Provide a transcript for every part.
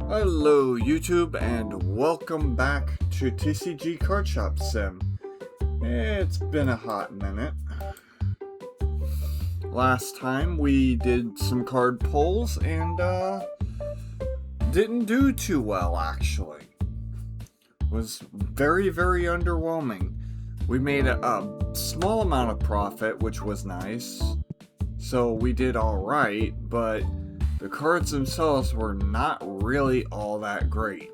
Hello YouTube and welcome back to TCG Cardshop Sim. It's been a hot minute. Last time we did some card pulls and didn't do too well actually. It was very underwhelming. We made a small amount of profit, which was nice. So we did alright, but the cards themselves were not really all that great.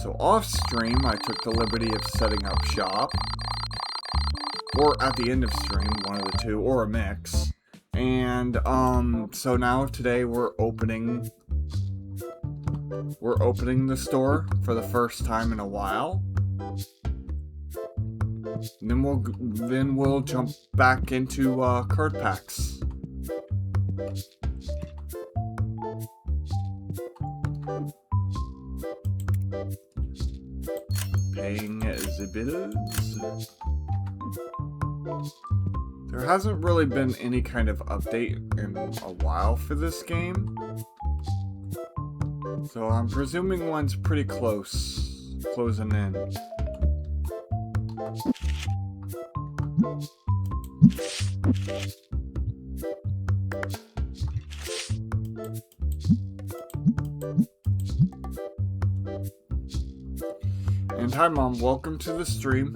So off stream, I took the liberty of setting up shop, or at the end of stream, one of the two, or a mix. And so now today we're opening the store for the first time in a while. And then we'll jump back into card packs. Paying the bills. There hasn't really been any kind of update in a while for this game, so I'm presuming one's pretty closing in. And hi Mom, welcome to the stream.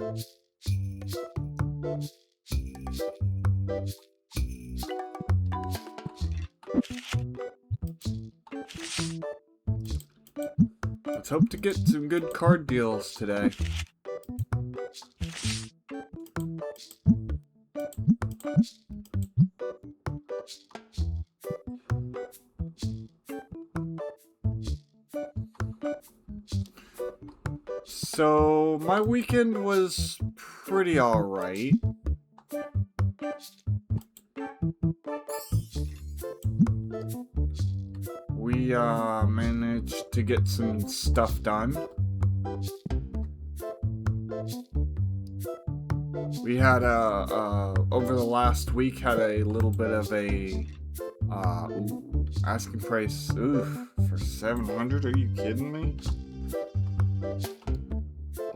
Let's hope to get some good card deals today. So, my weekend was pretty alright. We managed to get some stuff done. We had over the last week had a little bit of a asking price for 700. Are you kidding me?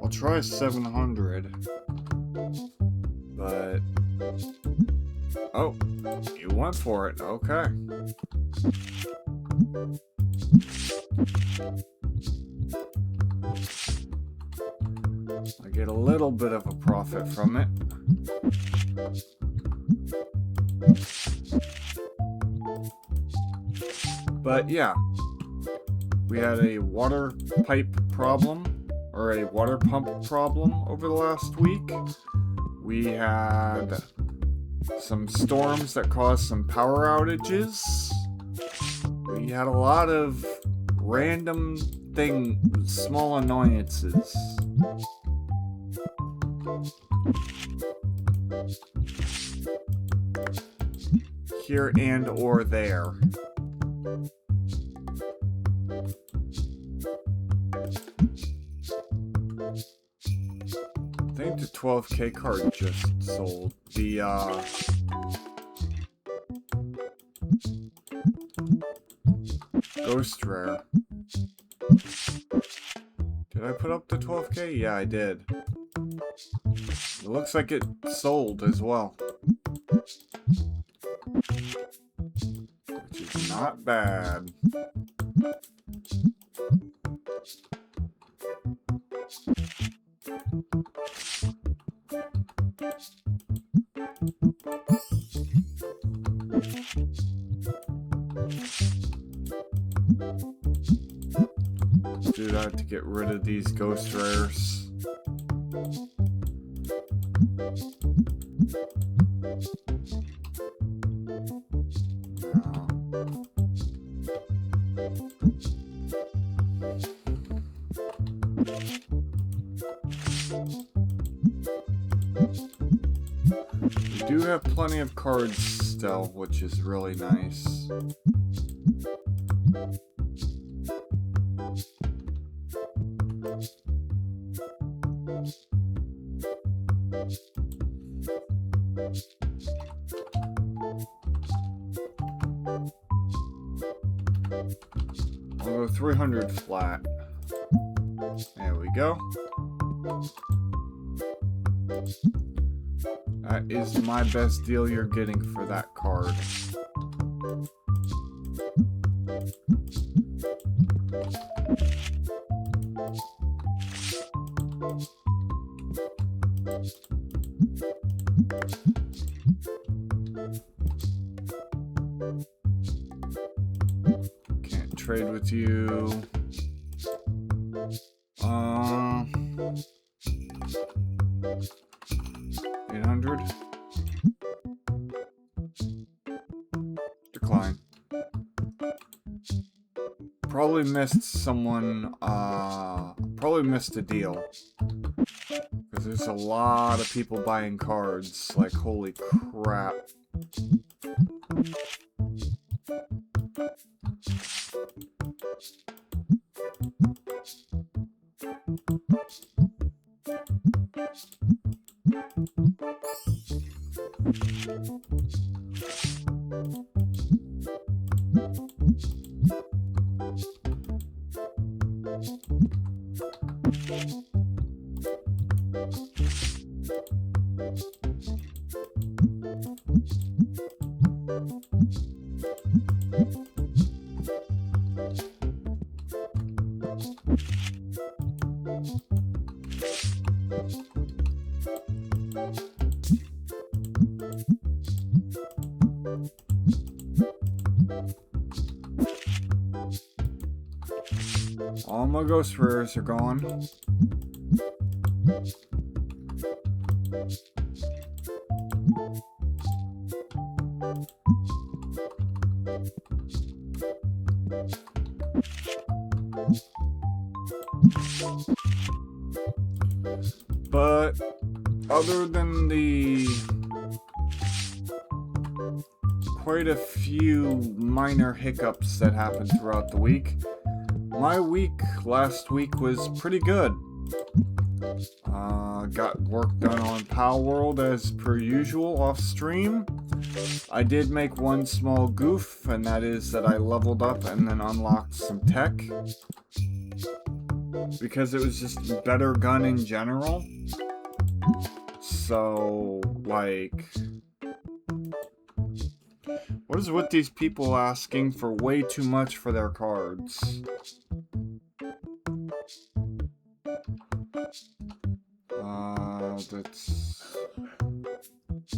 I'll try 700, but oh, you went for it. Okay. I get a little bit of a profit from it. But yeah, we had a water pipe problem, or a water pump problem over the last week. We had some storms that caused some power outages. We had a lot of random small annoyances. Here and or there. I think the 12K card just sold. The Ghost Rare. Did I put up the 12K? Yeah, I did. It looks like it sold as well. Which is not bad. Do that to get rid of these ghost rares. We do have plenty of cards still, which is really nice. I'll go 300 flat. There we go. That is my best deal you're getting for that card. Can't trade with you. 800. Decline. Probably missed someone, probably missed a deal. Because there's a lot of people buying cards, like holy crap. All my ghost rares are gone. But other than the quite a few minor hiccups that happened throughout the week, my week last week was pretty good. Got work done on Pal World as per usual off stream. I did make one small goof, and that is that I leveled up and then unlocked some tech. Because it was just a better gun in general. So, like... what is with these people asking for way too much for their cards? That's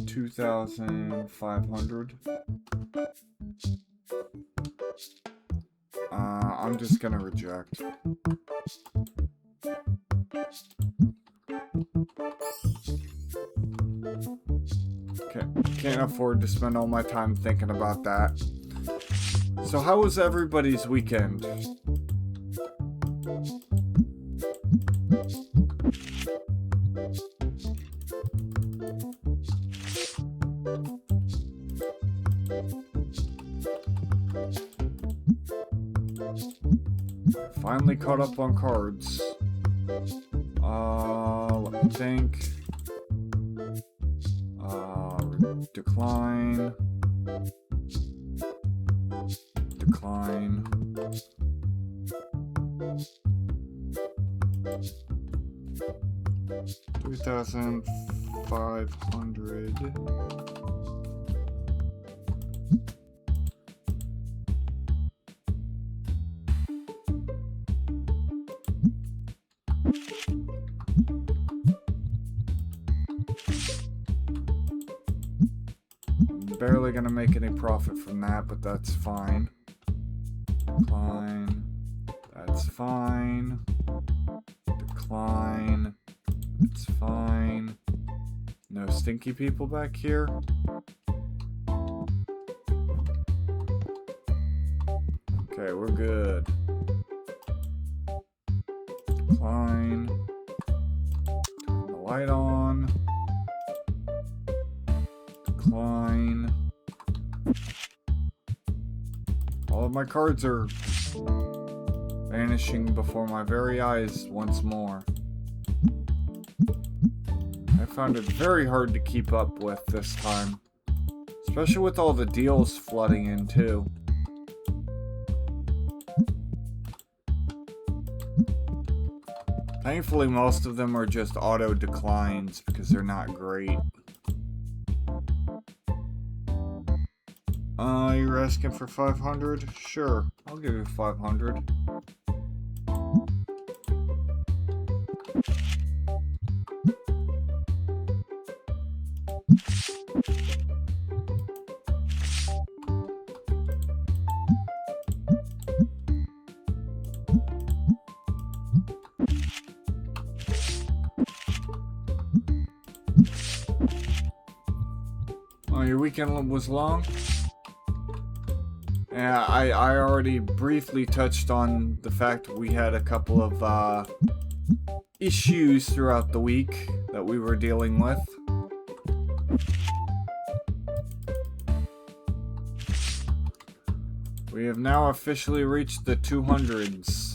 2,500. I'm just gonna reject. Can't afford to spend all my time thinking about that. So how was everybody's weekend? Finally caught up on cards. Let me think. Decline. Decline. $2,500. Barely gonna make any profit from that, but that's fine. Decline. That's fine. Decline. It's fine. No stinky people back here. Okay, we're good. Decline. Turn the light on. Decline. All of my cards are vanishing before my very eyes once more. I found it very hard to keep up with this time. Especially with all the deals flooding in too. Thankfully, most of them are just auto declines because they're not great. You're asking for 500? Sure, I'll give you 500. Oh, your weekend was long? Yeah, I already briefly touched on the fact we had a couple of issues throughout the week that we were dealing with. We have now officially reached the 200s.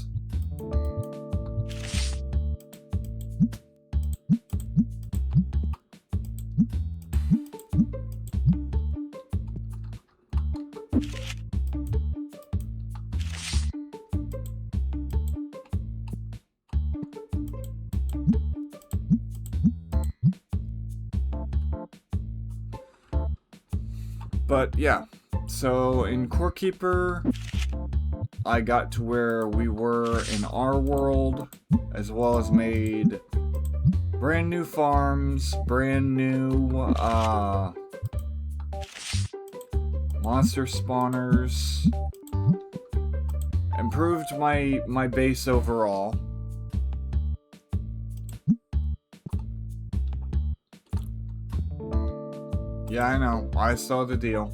But yeah, so in Core Keeper, I got to where we were in our world, as well as made brand new farms, brand new monster spawners, improved my base overall. Yeah, I know. I saw the deal.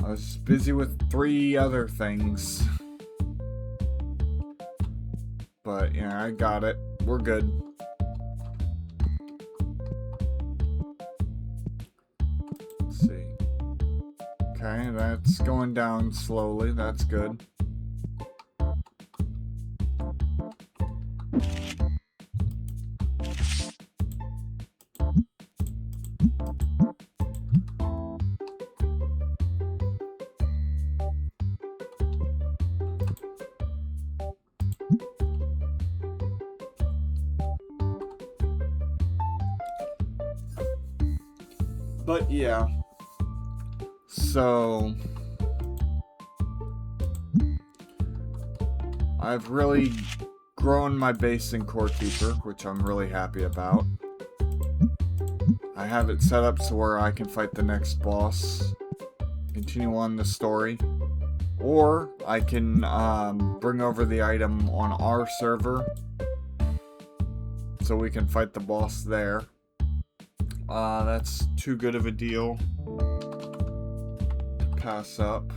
I was busy with 3 other things. But, yeah, I got it. We're good. Let's see. Okay, that's going down slowly. That's good. But yeah, so I've really grown my base in Core Keeper, which I'm really happy about. I have it set up so where I can fight the next boss, continue on the story, or I can bring over the item on our server so we can fight the boss there. That's too good of a deal to pass up.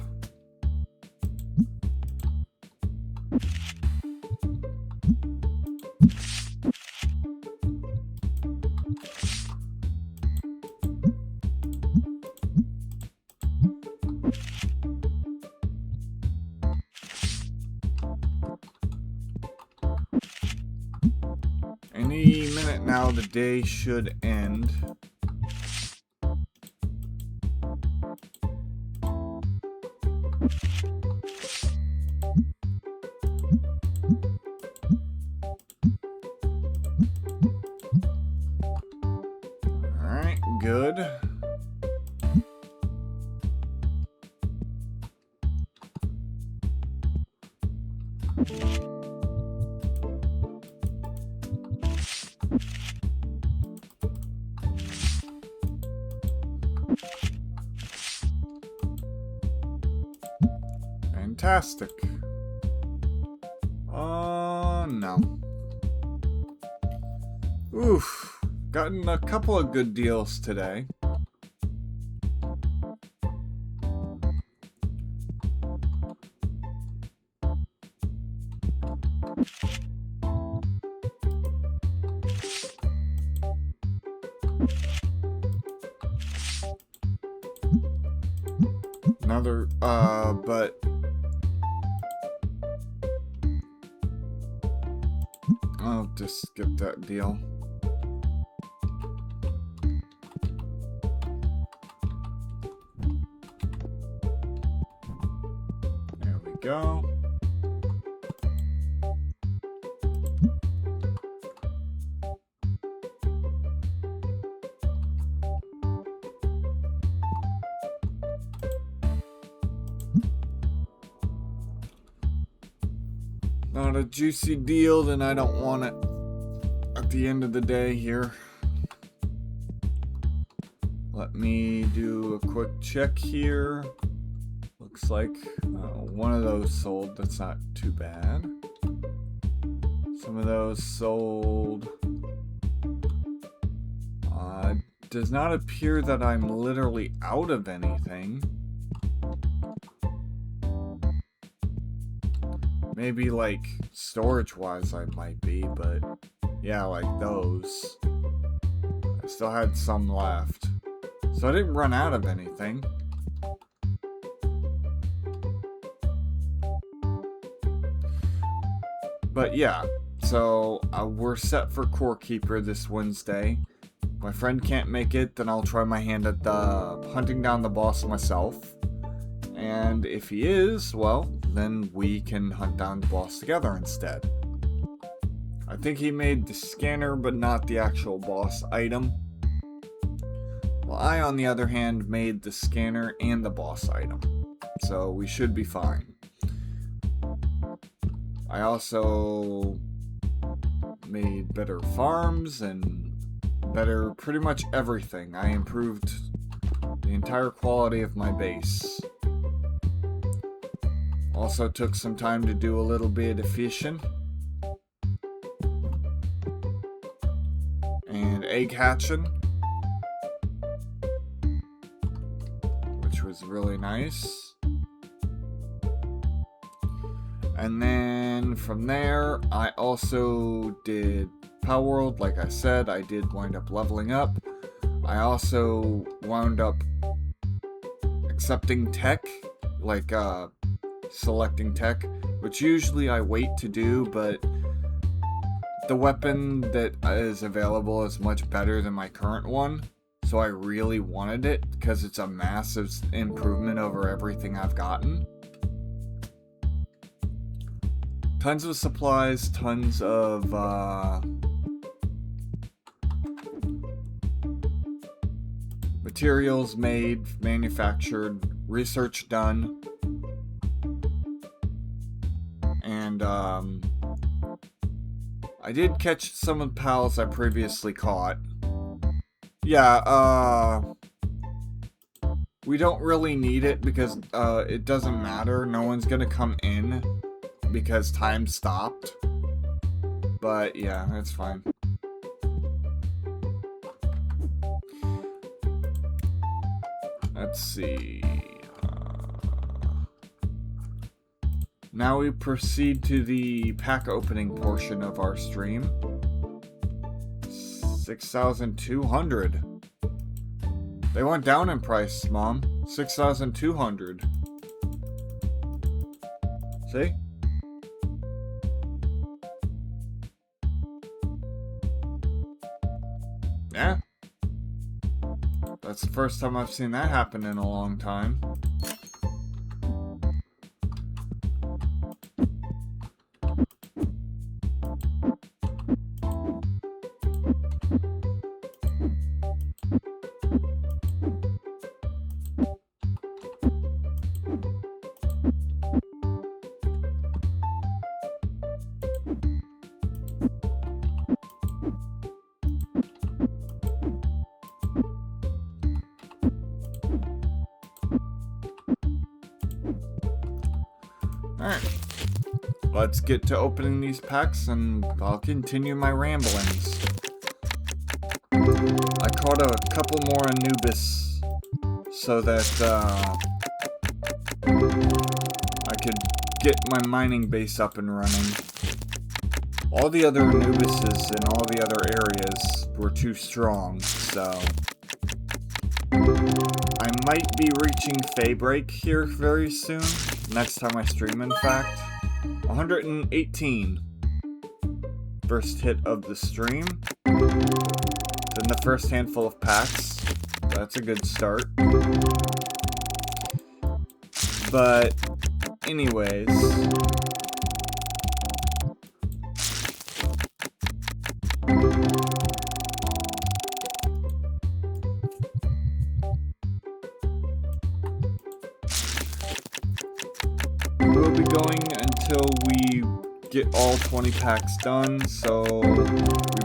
Any minute now, the day should end. Alright, good. Fantastic. No. Oof. Gotten a couple of good deals today. Another, but I'll just skip that deal. There we go. not a juicy deal, then I don't want it at the end of the day here. Let me do a quick check here. Looks like one of those sold. That's not too bad. Some of those sold. Does not appear that I'm literally out of anything. Maybe like storage wise I might be, but yeah, like those. I still had some left. So I didn't run out of anything. But yeah, so we're set for Core Keeper this Wednesday. If my friend can't make it, then I'll try my hand at the hunting down the boss myself. And if he is, well, then we can hunt down the boss together instead. I think he made the scanner, but not the actual boss item. Well, I, on the other hand, made the scanner and the boss item. So we should be fine. I also made better farms and better pretty much everything. I improved the entire quality of my base. Also took some time to do a little bit of fishing. And egg hatching. Which was really nice. And then from there, I also did Power World. Like I said, I did wind up leveling up. I also wound up accepting tech, like selecting tech, which usually I wait to do, but the weapon that is available is much better than my current one. So I really wanted it because it's a massive improvement over everything I've gotten. Tons of supplies, tons of materials made, manufactured, research done, and I did catch some of the pals I previously caught. Yeah, we don't really need it because it doesn't matter. No one's gonna come in because time stopped. But yeah, that's fine. Let's see. Now we proceed to the pack opening portion of our stream. 6,200. They went down in price, Mom. 6,200. See? Yeah. That's the first time I've seen that happen in a long time. Alright, let's get to opening these packs and I'll continue my ramblings. I caught a couple more Anubis so that I could get my mining base up and running. All the other Anubises in all the other areas were too strong, so I might be reaching Faybreak here very soon. Next time I stream, in fact. 118. First hit of the stream. Then the first handful of packs. That's a good start. But, anyways. We'll be going until we get all 20 packs done, so we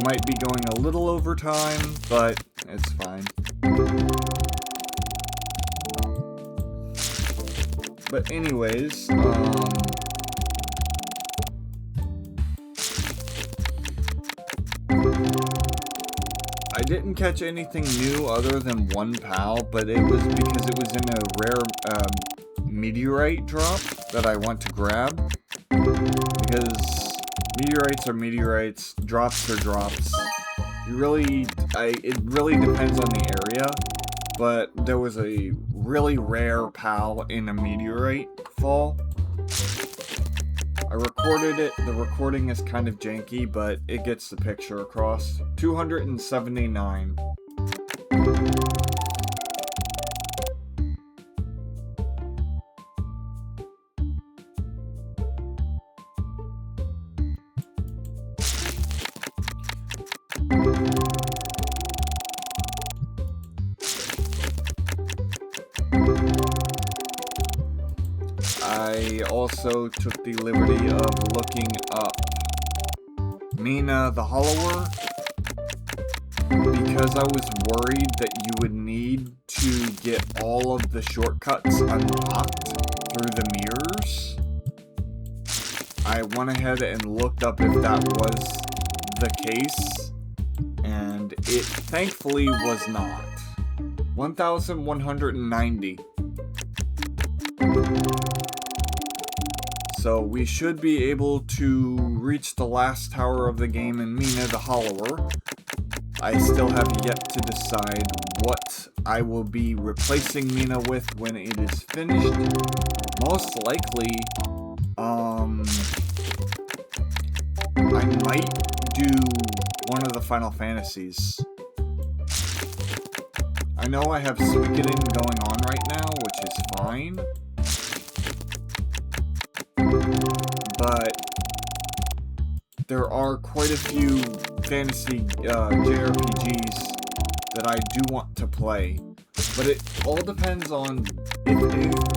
might be going a little over time, but it's fine. But anyways, I didn't catch anything new other than one PAL, but it was because it was in a rare meteorite drop that I want to grab. Because meteorites are meteorites, drops are drops. It really depends on the area, but there was a really rare PAL in a meteorite fall. I recorded it. The recording is kind of janky, but it gets the picture across. 279. I also took the liberty of looking up Mina the Hollower because I was worried that you would need to get all of the shortcuts unlocked through the mirrors. I went ahead and looked up if that was the case, and it thankfully was not. 1,190. So we should be able to reach the last tower of the game in Mina the Hollower. I still have yet to decide what I will be replacing Mina with when it is finished. Most likely, I might do one of the Final Fantasies. I know I have Suikoden going on right now, which is fine. But there are quite a few fantasy JRPGs that I do want to play. But it all depends on if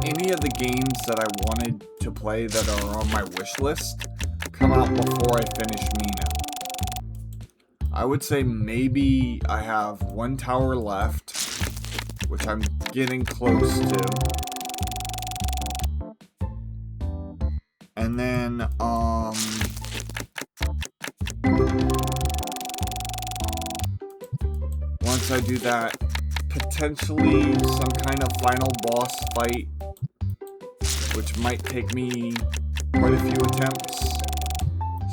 any of the games that I wanted to play that are on my wish list come out before I finish Mina. I would say maybe I have one tower left, which I'm getting close to. And then, once I do that, potentially some kind of final boss fight, which might take me quite a few attempts.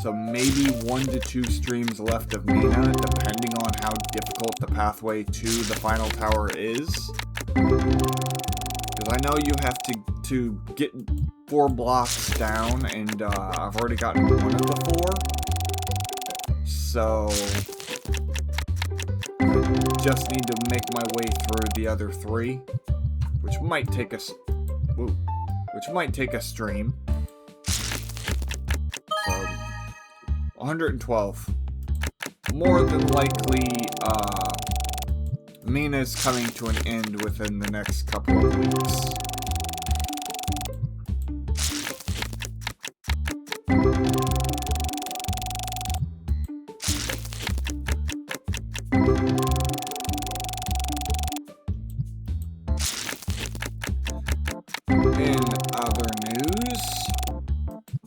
So maybe 1 to 2 streams left of Mina, depending on how difficult the pathway to the final tower is. Because I know you have to get 4 blocks down, and I've already gotten one of the 4. So I just need to make my way through the other 3, which might take a stream. So 112. More than likely, Mina's coming to an end within the next couple of weeks. In other news,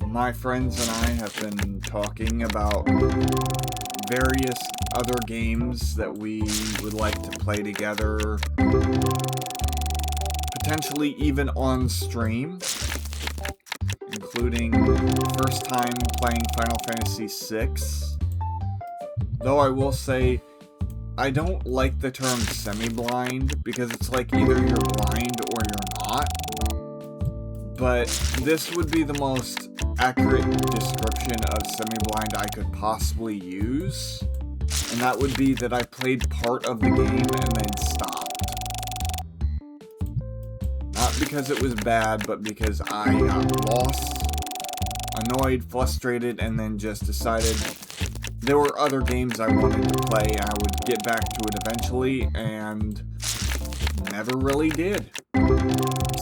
my friends and I have been talking about various other games that we would like to play together, potentially even on stream, including first time playing Final Fantasy VI. Though I will say, I don't like the term semi-blind, because it's like either you're blind or you're not. But this would be the most accurate description of semi-blind I could possibly use. And that would be that I played part of the game and then stopped. Not because it was bad, but because I got lost, annoyed, frustrated, and then just decided there were other games I wanted to play and I would get back to it eventually, and never really did.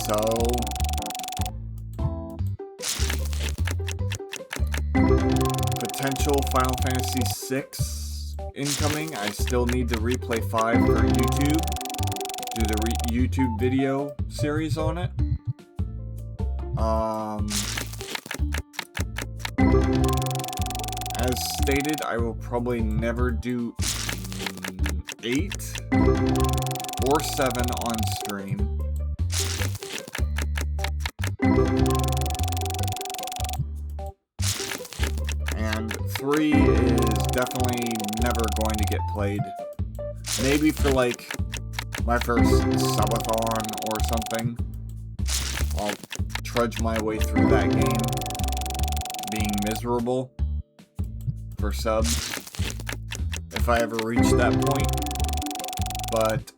So potential Final Fantasy VI incoming. I still need to replay 5 for YouTube. Do the YouTube video series on it. As stated, I will probably never do 8 or 7 on stream. And 3 is definitely never going to get played. Maybe for like my first subathon or something. I'll trudge my way through that game, being miserable for subs, if I ever reach that point. But,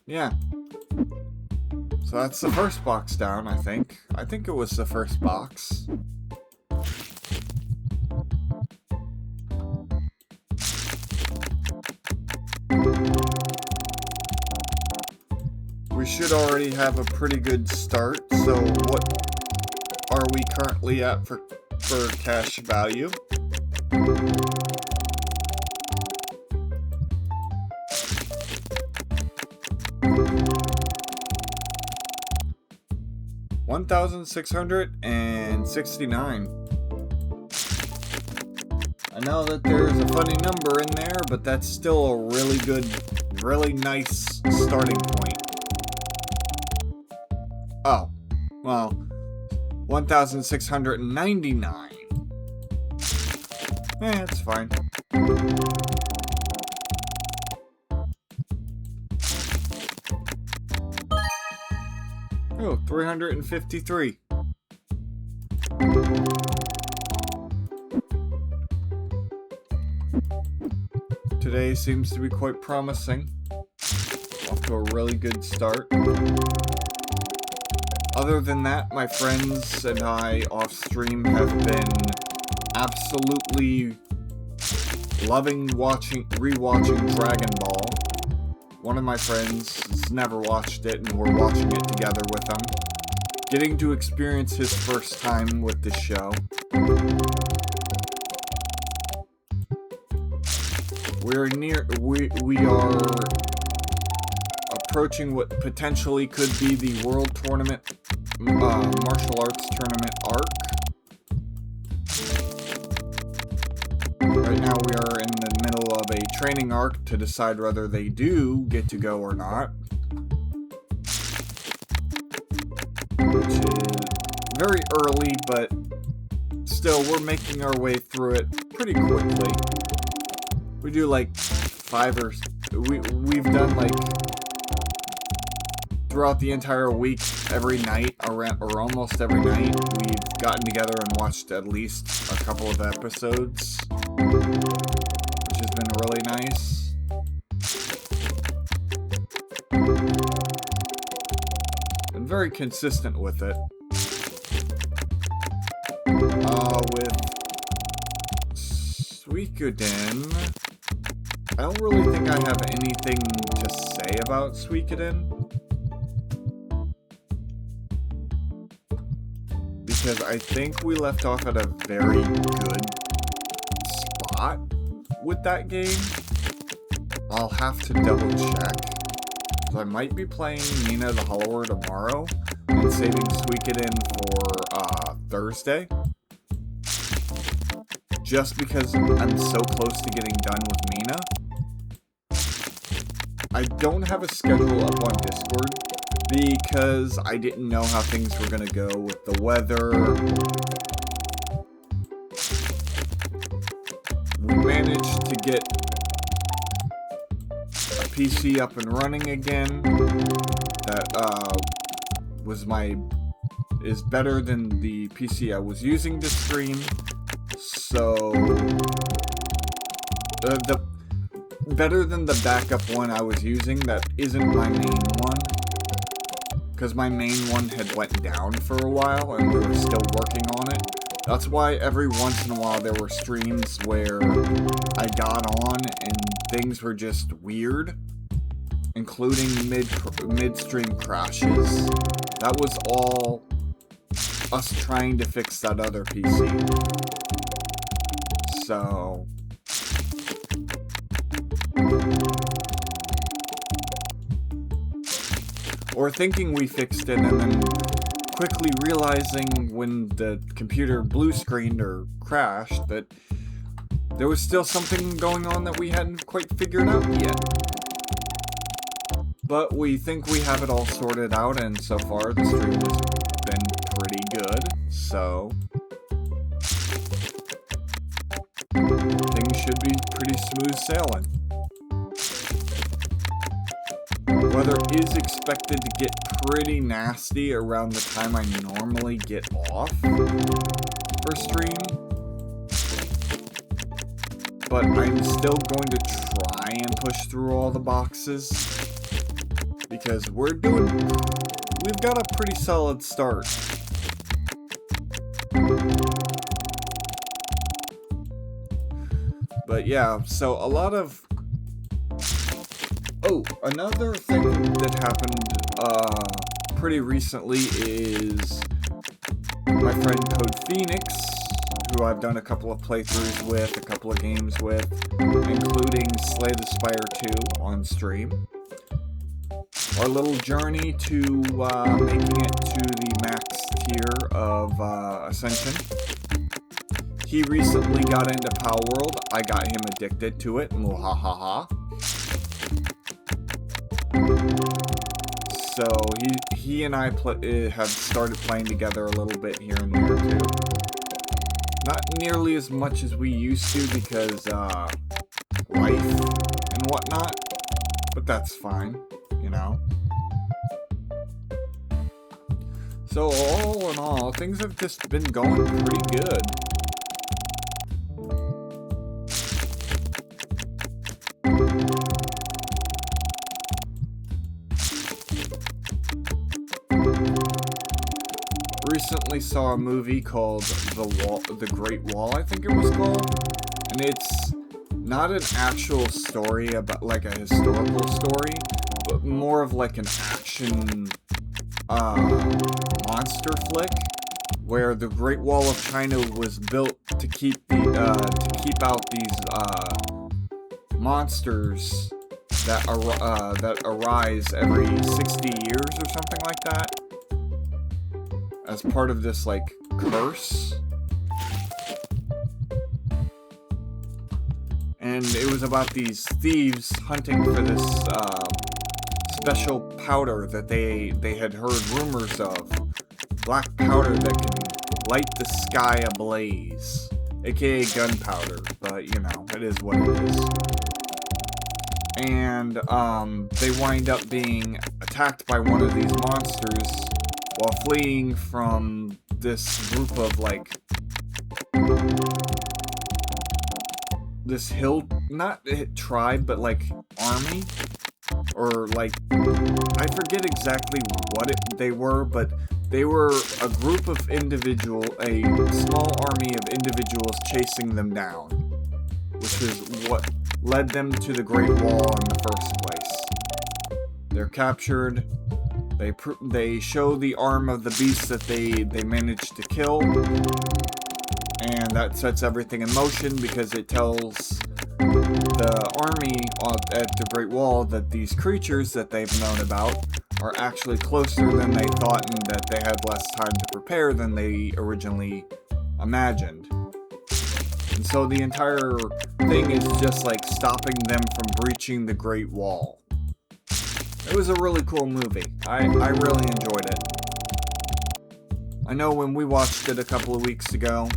yeah. So that's the first box down, I think. I think it was the first box. We should already have a pretty good start, so what are we currently at for cash value? $1,669. I know that there's a funny number in there, but that's still a really good, really nice starting point. Oh, well, 1,699. It's fine. Oh, 353. Today seems to be quite promising. Off to a really good start. Other than that, my friends and I off stream have been absolutely loving rewatching Dragon Ball. One of my friends has never watched it, and we're watching it together with him. Getting to experience his first time with the show. We are approaching what potentially could be the World Tournament, Martial Arts Tournament arc. Right now we are in the middle of a training arc to decide whether they do get to go or not. Which is very early, but still, we're making our way through it pretty quickly. We do like 5 or... We've done like... Throughout the entire week, every night, or almost every night, we've gotten together and watched at least a couple of episodes. Which has been really nice. Been very consistent with it. With Suikoden, I don't really think I have anything to say about Suikoden. Because I think we left off at a very good spot with that game. I'll have to double check. I might be playing Nina the Hollower tomorrow and saving Suikoden for Thursday. Just because I'm so close to getting done with Mina. I don't have a schedule up on Discord because I didn't know how things were going to go with the weather. We managed to get a PC up and running again. That is better than the PC I was using to stream. So better than the backup one I was using that isn't my main one. Because my main one had went down for a while and we were still working on it. That's why every once in a while there were streams where I got on and things were just weird. including midstream crashes. That was all us trying to fix that other PC. So... or thinking we fixed it and then quickly realizing when the computer blue screened or crashed that there was still something going on that we hadn't quite figured out yet. But we think we have it all sorted out, and so far the stream has been pretty good, so things should be pretty smooth sailing. Weather is expected to get pretty nasty around the time I normally get off for stream, but I'm still going to try and push through all the boxes because we've got a pretty solid start. But yeah, so a lot of... oh, another thing that happened pretty recently is my friend Code Phoenix, who I've done a couple of playthroughs with, a couple of games with, including Slay the Spire 2 on stream. Our little journey to making it to the max tier of Ascension. He recently got into Power World. I got him addicted to it, muhahaha. So he and I have started playing together a little bit here and there too. Not nearly as much as we used to because life and whatnot, but that's fine, you know. So all in all, things have just been going pretty good. Recently saw a movie called The Great Wall, I think it was called, and it's not an actual story about like a historical story, but more of like an action monster flick, where the Great Wall of China was built to keep out these monsters that arise every 60 years or something like that, as part of this, like, curse. And it was about these thieves hunting for this, special powder that they had heard rumors of. Black powder that can light the sky ablaze. AKA gunpowder, but, you know, it is what it is. And, they wind up being attacked by one of these monsters while fleeing from this group of, like, this hill, not tribe, but, like, army, or, like, I forget exactly what they were, but they were a group of a small army of individuals chasing them down, which is what led them to the Great Wall in the first place. They're captured. They show the arm of the beast that they managed to kill, and that sets everything in motion because it tells the army at the Great Wall that these creatures that they've known about are actually closer than they thought and that they had less time to prepare than they originally imagined. And so the entire thing is just like stopping them from breaching the Great Wall. It was a really cool movie. I really enjoyed it. I know when we watched it a couple of weeks ago,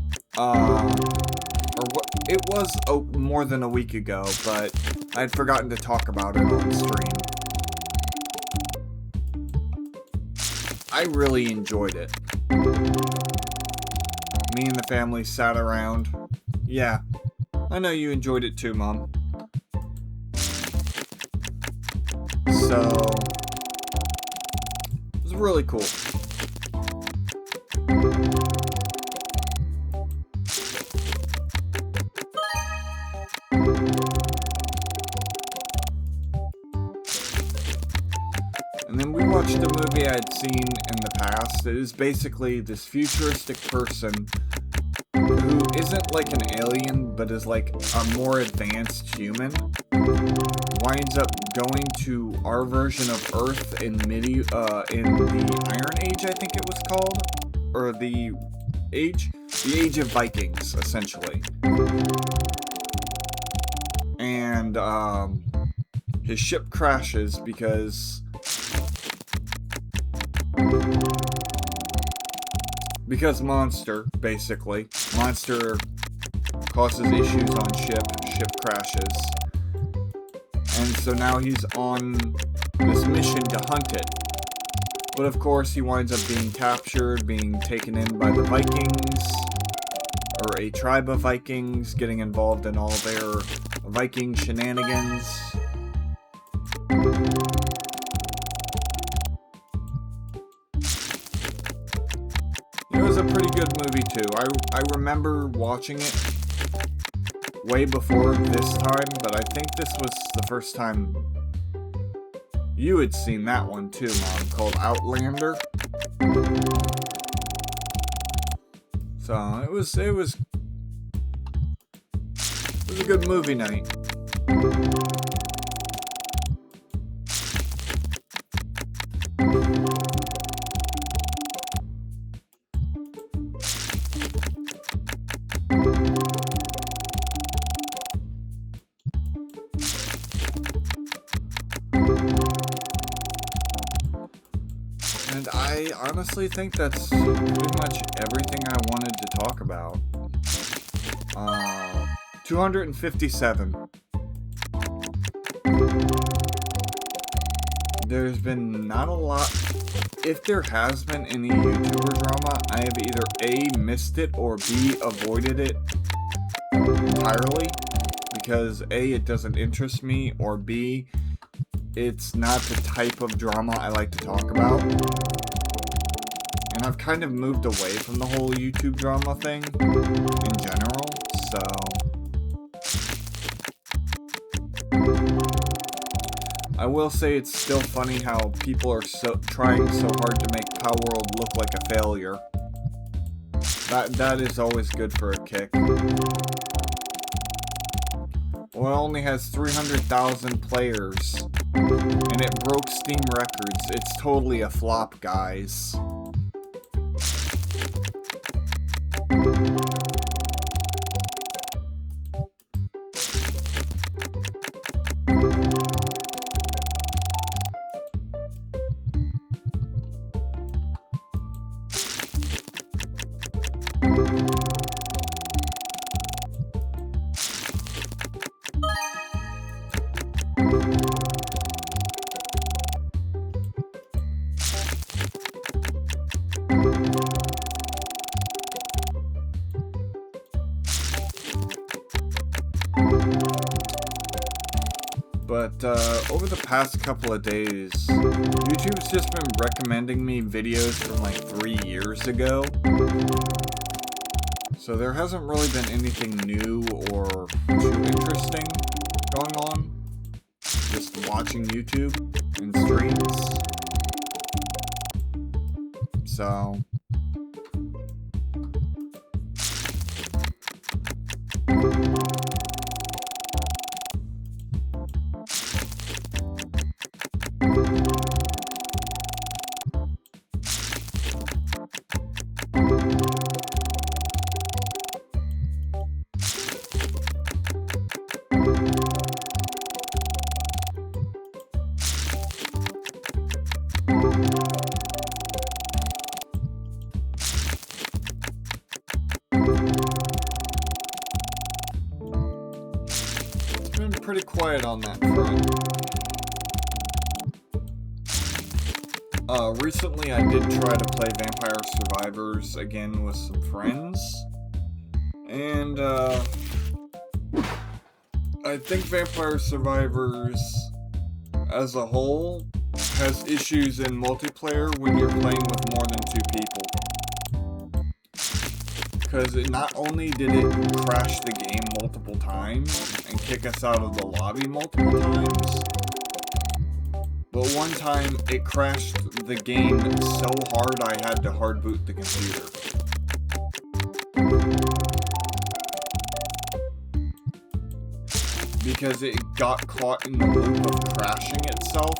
it was more than a week ago, but I'd forgotten to talk about it on stream. I really enjoyed it. Me and the family sat around. Yeah, I know you enjoyed it too, Mom. So, it was really cool. And then we watched a movie I'd seen in the past. It is basically this futuristic person who isn't like an alien, but is like a more advanced human. Winds up going to our version of Earth in the Iron Age, I think it was called, or the Age of Vikings, essentially. And his ship crashes because Monster causes issues on ship crashes. And so now he's on this mission to hunt it. But of course he winds up being captured, being taken in by the Vikings, or a tribe of Vikings, getting involved in all their Viking shenanigans. It was a pretty good movie too. I remember watching it way before this time, but I think this was the first time you had seen that one too, Mom, called Outlander. So it was a good movie night. And I honestly think that's pretty much everything I wanted to talk about. 257. There's been not a lot. If there has been any YouTuber drama, I have either A, missed it, or B, avoided it entirely. Because A, it doesn't interest me, or B, it's not the type of drama I like to talk about. And I've kind of moved away from the whole YouTube drama thing in general, so I will say it's still funny how people are trying so hard to make Power World look like a failure. That is always good for a kick. Well, it only has 300,000 players, and it broke Steam records. It's totally a flop, guys. But over the past couple of days, YouTube's just been recommending me videos from like 3 years ago. So there hasn't really been anything new or too interesting going on. Just watching YouTube and streams. So pretty quiet on that front. Recently I did try to play Vampire Survivors again with some friends, and I think Vampire Survivors as a whole has issues in multiplayer when you're playing with more than 2 people. Because not only did it crash the game multiple times and kick us out of the lobby multiple times, But one time, it crashed the game so hard I had to hard boot the computer. Because it got caught in the loop of crashing itself,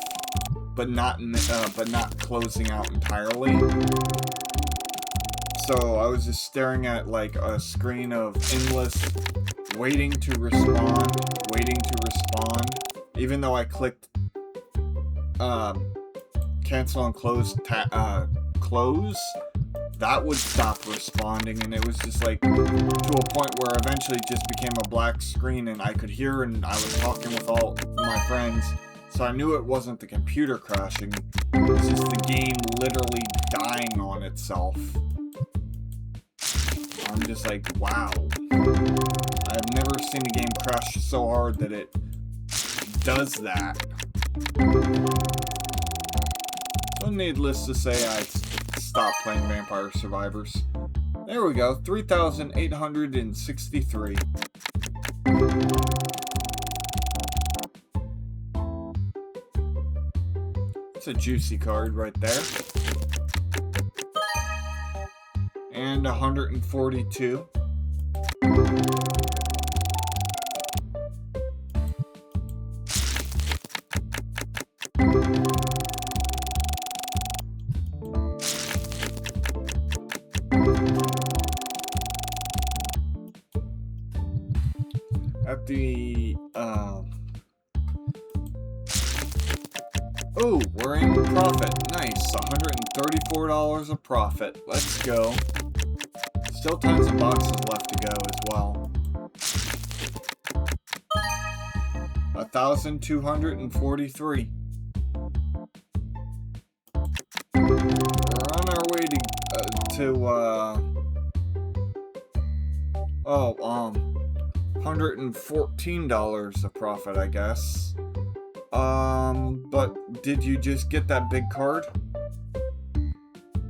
but not closing out entirely. So I was just staring at like a screen of endless waiting to respond, even though I clicked cancel and close, close, that would stop responding, and it was just like to a point where eventually it just became a black screen, and I could hear, and I was talking with all my friends, so I knew it wasn't the computer crashing, it was just the game literally dying on itself. I'm just like, wow. I've never seen a game crash so hard that it does that. So needless to say, I stopped playing Vampire Survivors. There we go, 3,863. It's a juicy card right there. And 142. At the oh, we're in profit. Nice, $134 of profit. Let's go. Still tons of boxes left to go as well. 1,243. We're on our way to $114 of profit, I guess. But did you just get that big card?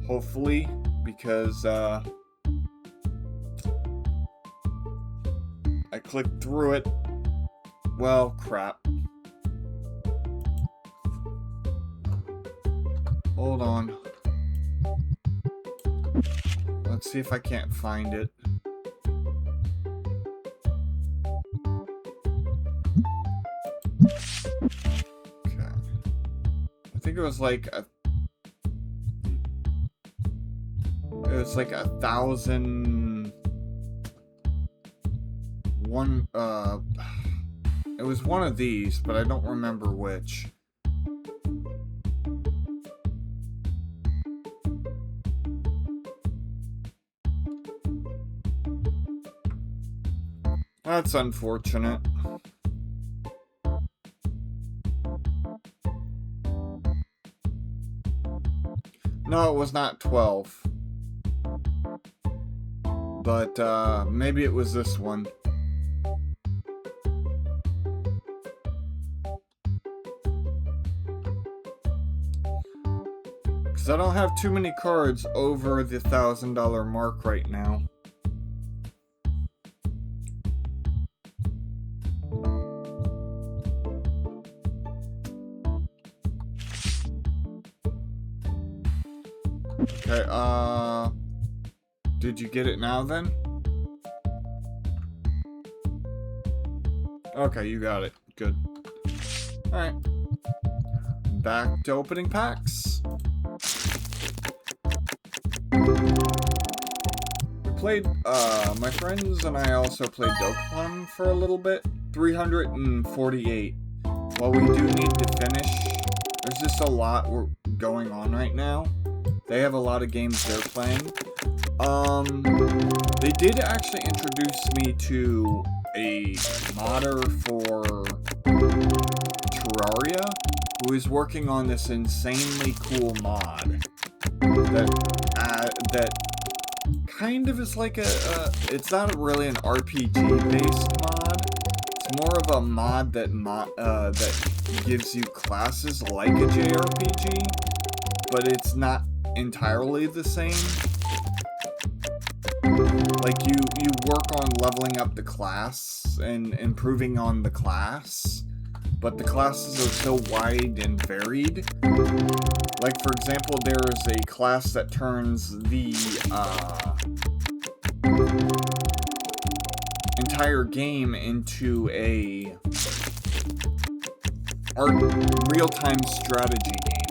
Hopefully, because I clicked through it. Well, crap. Hold on. Let's see if I can't find it. Okay. I think it was like a... It was like 1,000... It was one of these, but I don't remember which. That's unfortunate. No, it was not 12. But, maybe it was this one. Because I don't have too many cards over the $1,000 mark right now. Okay, did you get it now then? Okay, you got it. Good. Alright. Back to opening packs. We played, my friends and I also played Dokapon for a little bit. 348. Well, we do need to finish. There's just a lot going on right now. They have a lot of games they're playing. They did actually introduce me to a modder for Terraria who is working on this insanely cool mod that kind of is like it's not really an RPG based mod. It's more of a mod that gives you classes like a JRPG, but it's not entirely the same. Like you work on leveling up the class and improving on the class, but the classes are so wide and varied. Like, for example, there is a class that turns the entire game into a real-time strategy game.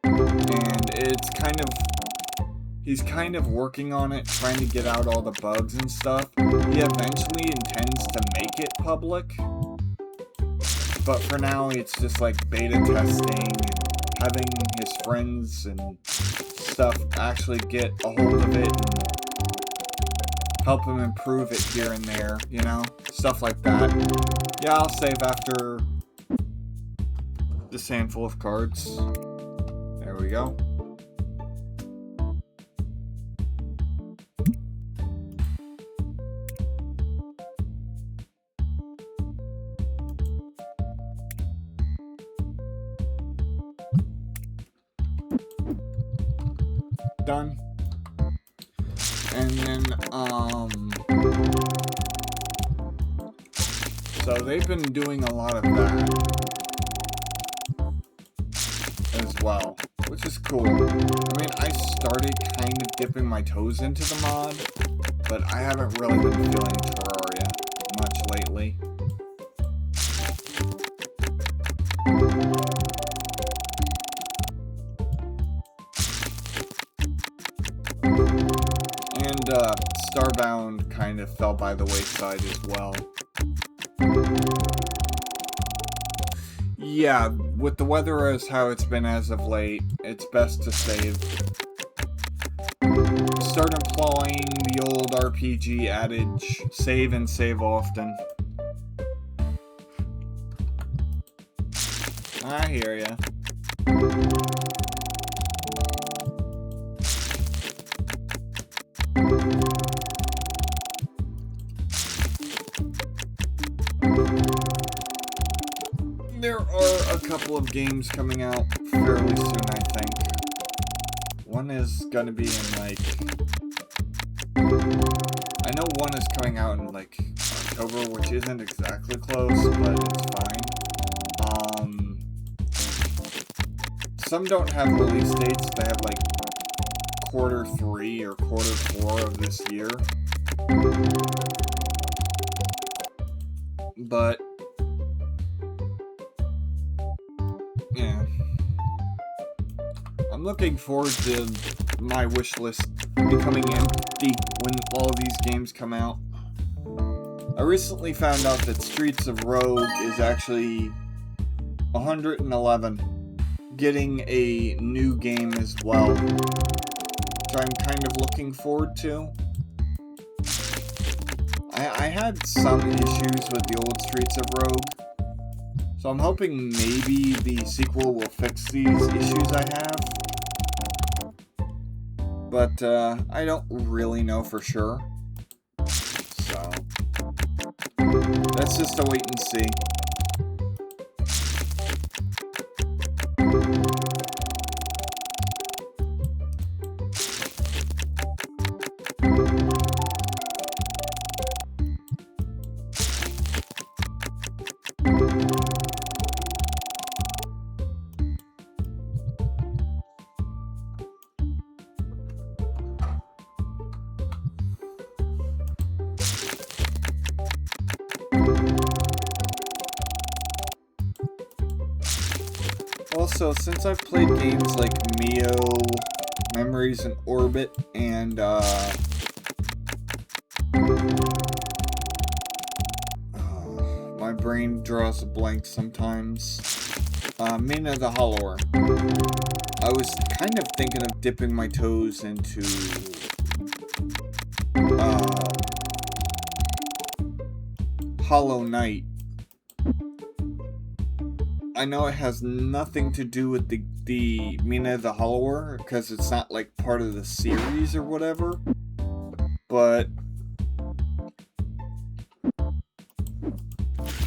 And it's kind of... He's kind of working on it, trying to get out all the bugs and stuff. He eventually intends to make it public. But for now, it's just like beta testing and having his friends and stuff actually get a hold of it and help him improve it here and there, you know? Stuff like that. Yeah, I'll save after this handful of cards. There we go. Done. And then, so they've been doing a lot of that as well, which is cool. I mean, I started kind of dipping my toes into the mod, but I haven't really been feeling Terraria much lately. And Starbound kind of fell by the wayside as well. Yeah, with the weather as how it's been as of late, it's best to save. Start employing the old RPG adage, save and save often. I hear ya. There are a couple of games coming out fairly soon, I think. One is gonna be in, like... I know one is coming out in, like, October, which isn't exactly close, but it's fine. Some don't have release dates. They have, like, Q3 or Q4 of this year. But... yeah. I'm looking forward to my wish list becoming empty when all of these games come out. I recently found out that Streets of Rogue is actually 111, getting a new game as well, which I'm kind of looking forward to. I had some issues with the old Streets of Rogue, so I'm hoping maybe the sequel will fix these issues I have. But, I don't really know for sure. So, that's just a wait and see. Also, since I've played games like Mio, Memories in Orbit, and my brain draws a blank sometimes. Mina the Hollower. I was kind of thinking of dipping my toes into Hollow Knight. I know it has nothing to do with the Mina the Hollower, because it's not like part of the series or whatever, but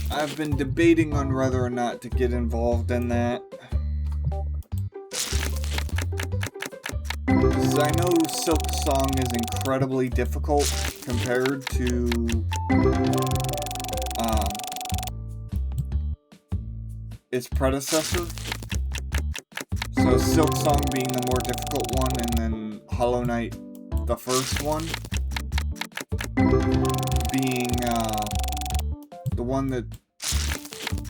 I've been debating on whether or not to get involved in that. Because I know Silk Song is incredibly difficult compared to its predecessor. So Silk Song being the more difficult one, and then Hollow Knight, the first one, being the one that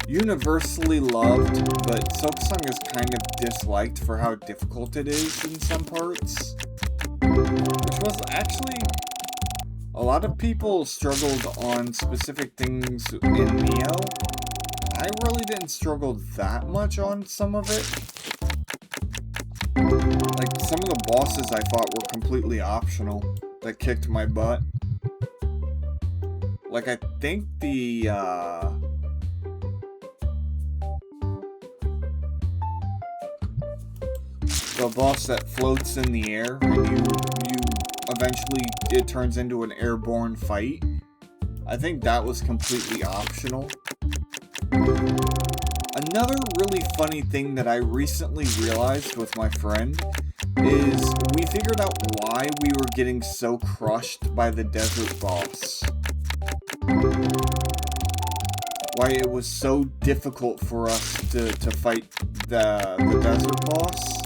universally loved, but Silksong is kind of disliked for how difficult it is in some parts. Which was actually... a lot of people struggled on specific things in Neo. I really didn't struggle that much on some of it. Like, some of the bosses I thought were completely optional that kicked my butt. Like, I think the boss that floats in the air, and you eventually, it turns into an airborne fight. I think that was completely optional. Another really funny thing that I recently realized with my friend is we figured out why we were getting so crushed by the desert boss. Why it was so difficult for us to fight the desert boss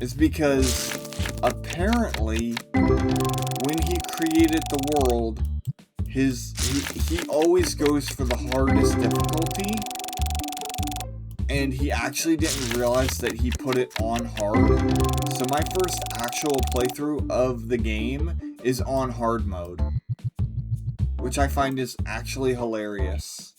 is because apparently when he created the world, he always goes for the hardest difficulty, and he actually didn't realize that he put it on hard. So my first actual playthrough of the game is on hard mode, which I find is actually hilarious.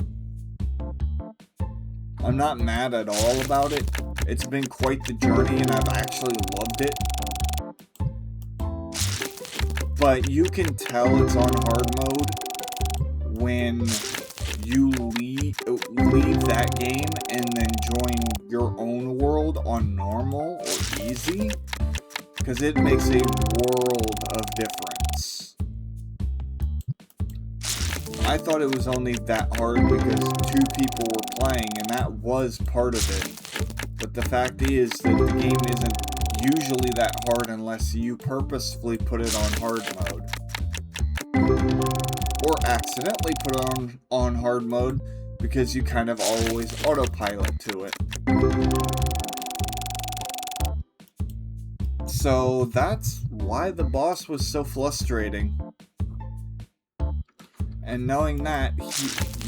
I'm not mad at all about it. It's been quite the journey, and I've actually loved it. But you can tell it's on hard mode when you leave that game and then join your own world on normal or easy, because it makes a world of difference. I thought it was only that hard because 2 people were playing, and that was part of it. But the fact is that the game isn't usually that hard unless you purposefully put it on hard mode. Or accidentally put it on hard mode because you kind of always autopilot to it. So that's why the boss was so frustrating. And knowing that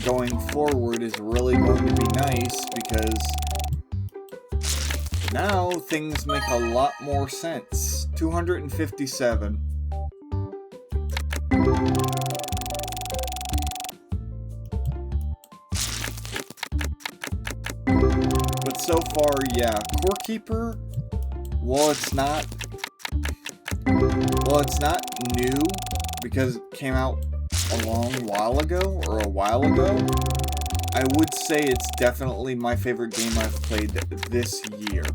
going forward is really going to be nice, because now things make a lot more sense. 257. But so far, yeah, Core Keeper, while it's not new, because it came out a while ago, I would say it's definitely my favorite game I've played this year.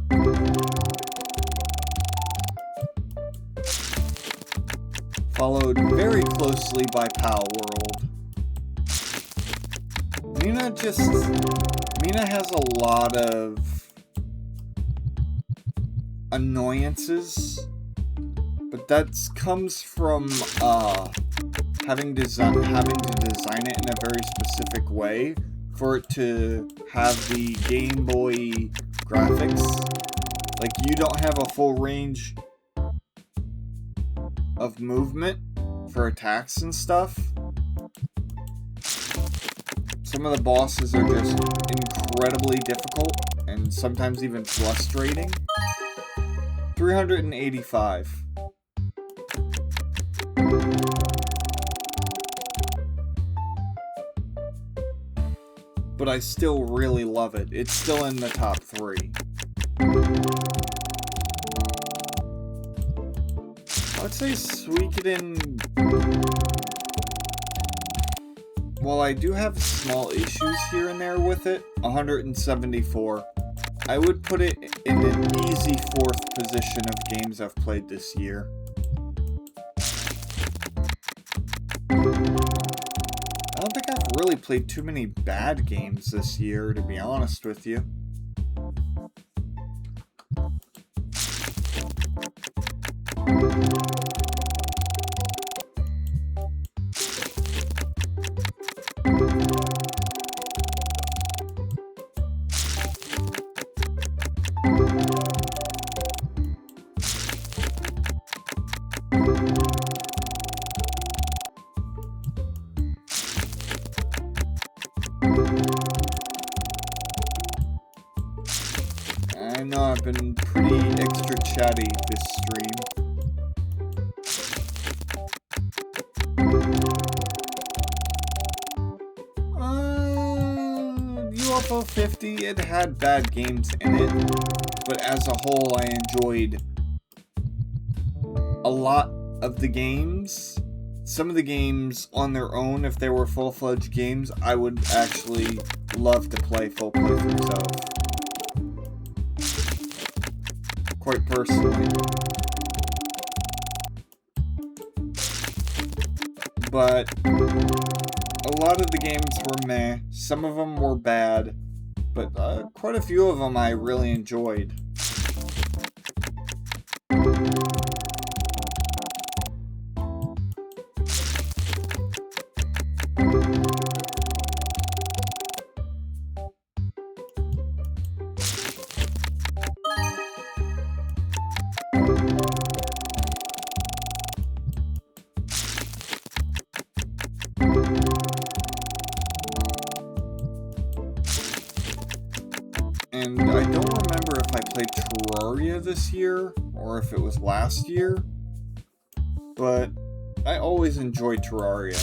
Followed very closely by Pal World. Mina has a lot of annoyances, but that comes from having to design it in a very specific way for it to have the Game Boy graphics. Like, you don't have a full range of movement for attacks and stuff. Some of the bosses are just incredibly difficult and sometimes even frustrating. 385. But I still really love it. It's still in the top 3. I'd say Suikoden... While I do have small issues here and there with it, 174. I would put it in an easy 4th position of games I've played this year. I don't think I've really played too many bad games this year, to be honest with you. I know I've been pretty extra chatty this stream. UFO 50, it had bad games in it, but as a whole I enjoyed a lot of the games. Some of the games on their own, if they were full-fledged games, I would actually love to play full playthroughs of. Quite personally. But a lot of the games were meh. Some of them were bad, but quite a few of them I really enjoyed. And I don't remember if I played Terraria this year, or if it was last year, but I always enjoyed Terraria.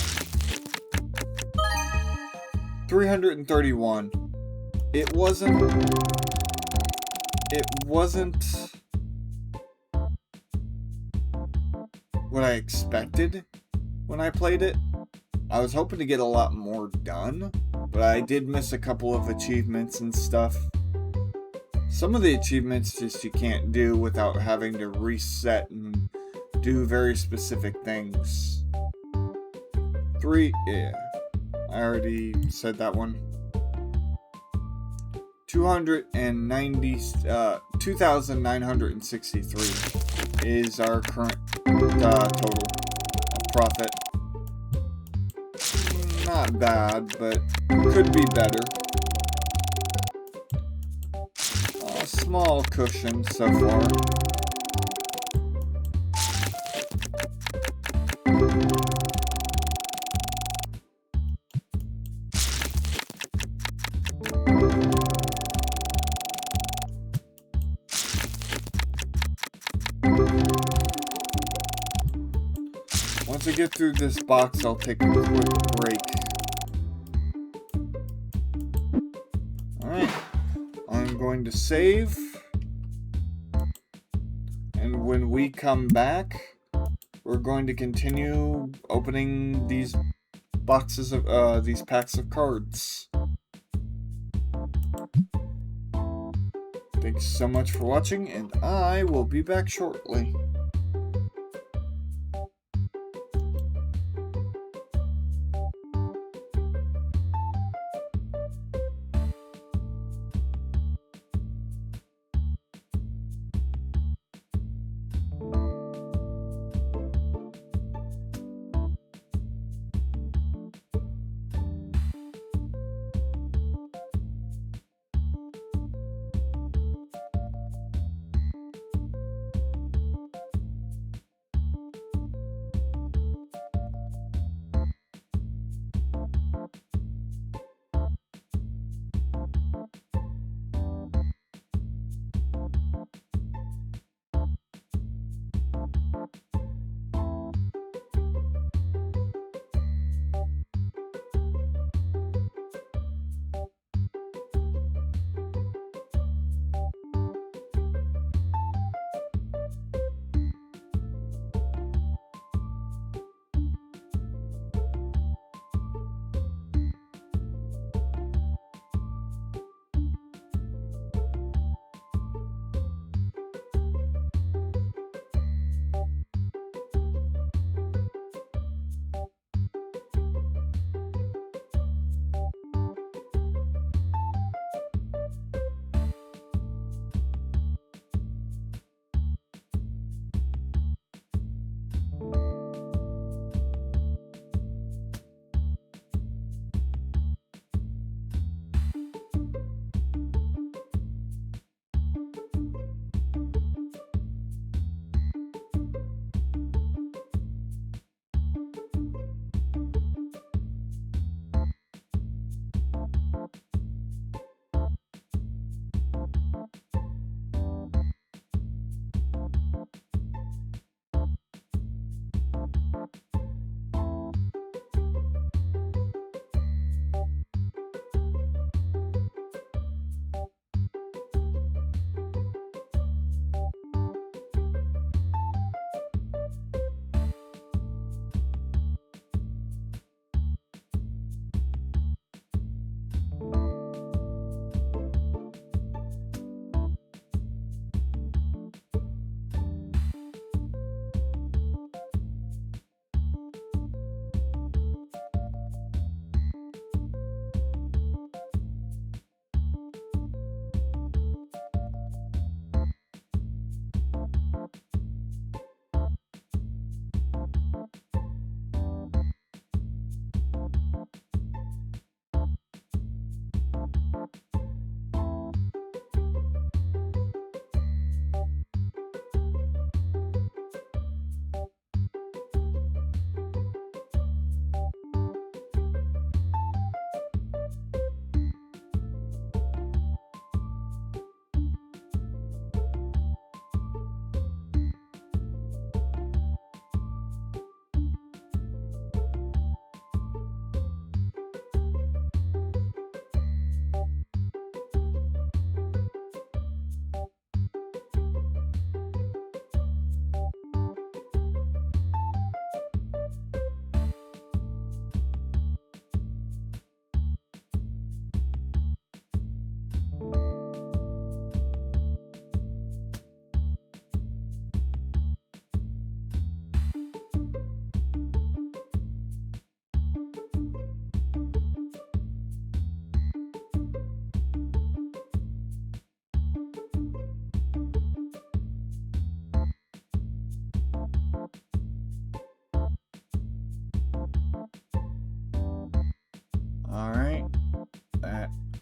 331. It wasn't what I expected when I played it. I was hoping to get a lot more done, but I did miss a couple of achievements and stuff. Some of the achievements just you can't do without having to reset and do very specific things. 3, yeah, I already said that one. 2,963 is our current total profit. Not bad, but could be better. A small cushion so far. Once I get through this box, I'll take a quick break. Alright, I'm going to save. And when we come back, we're going to continue opening these boxes of, these packs of cards. Thanks so much for watching, and I will be back shortly.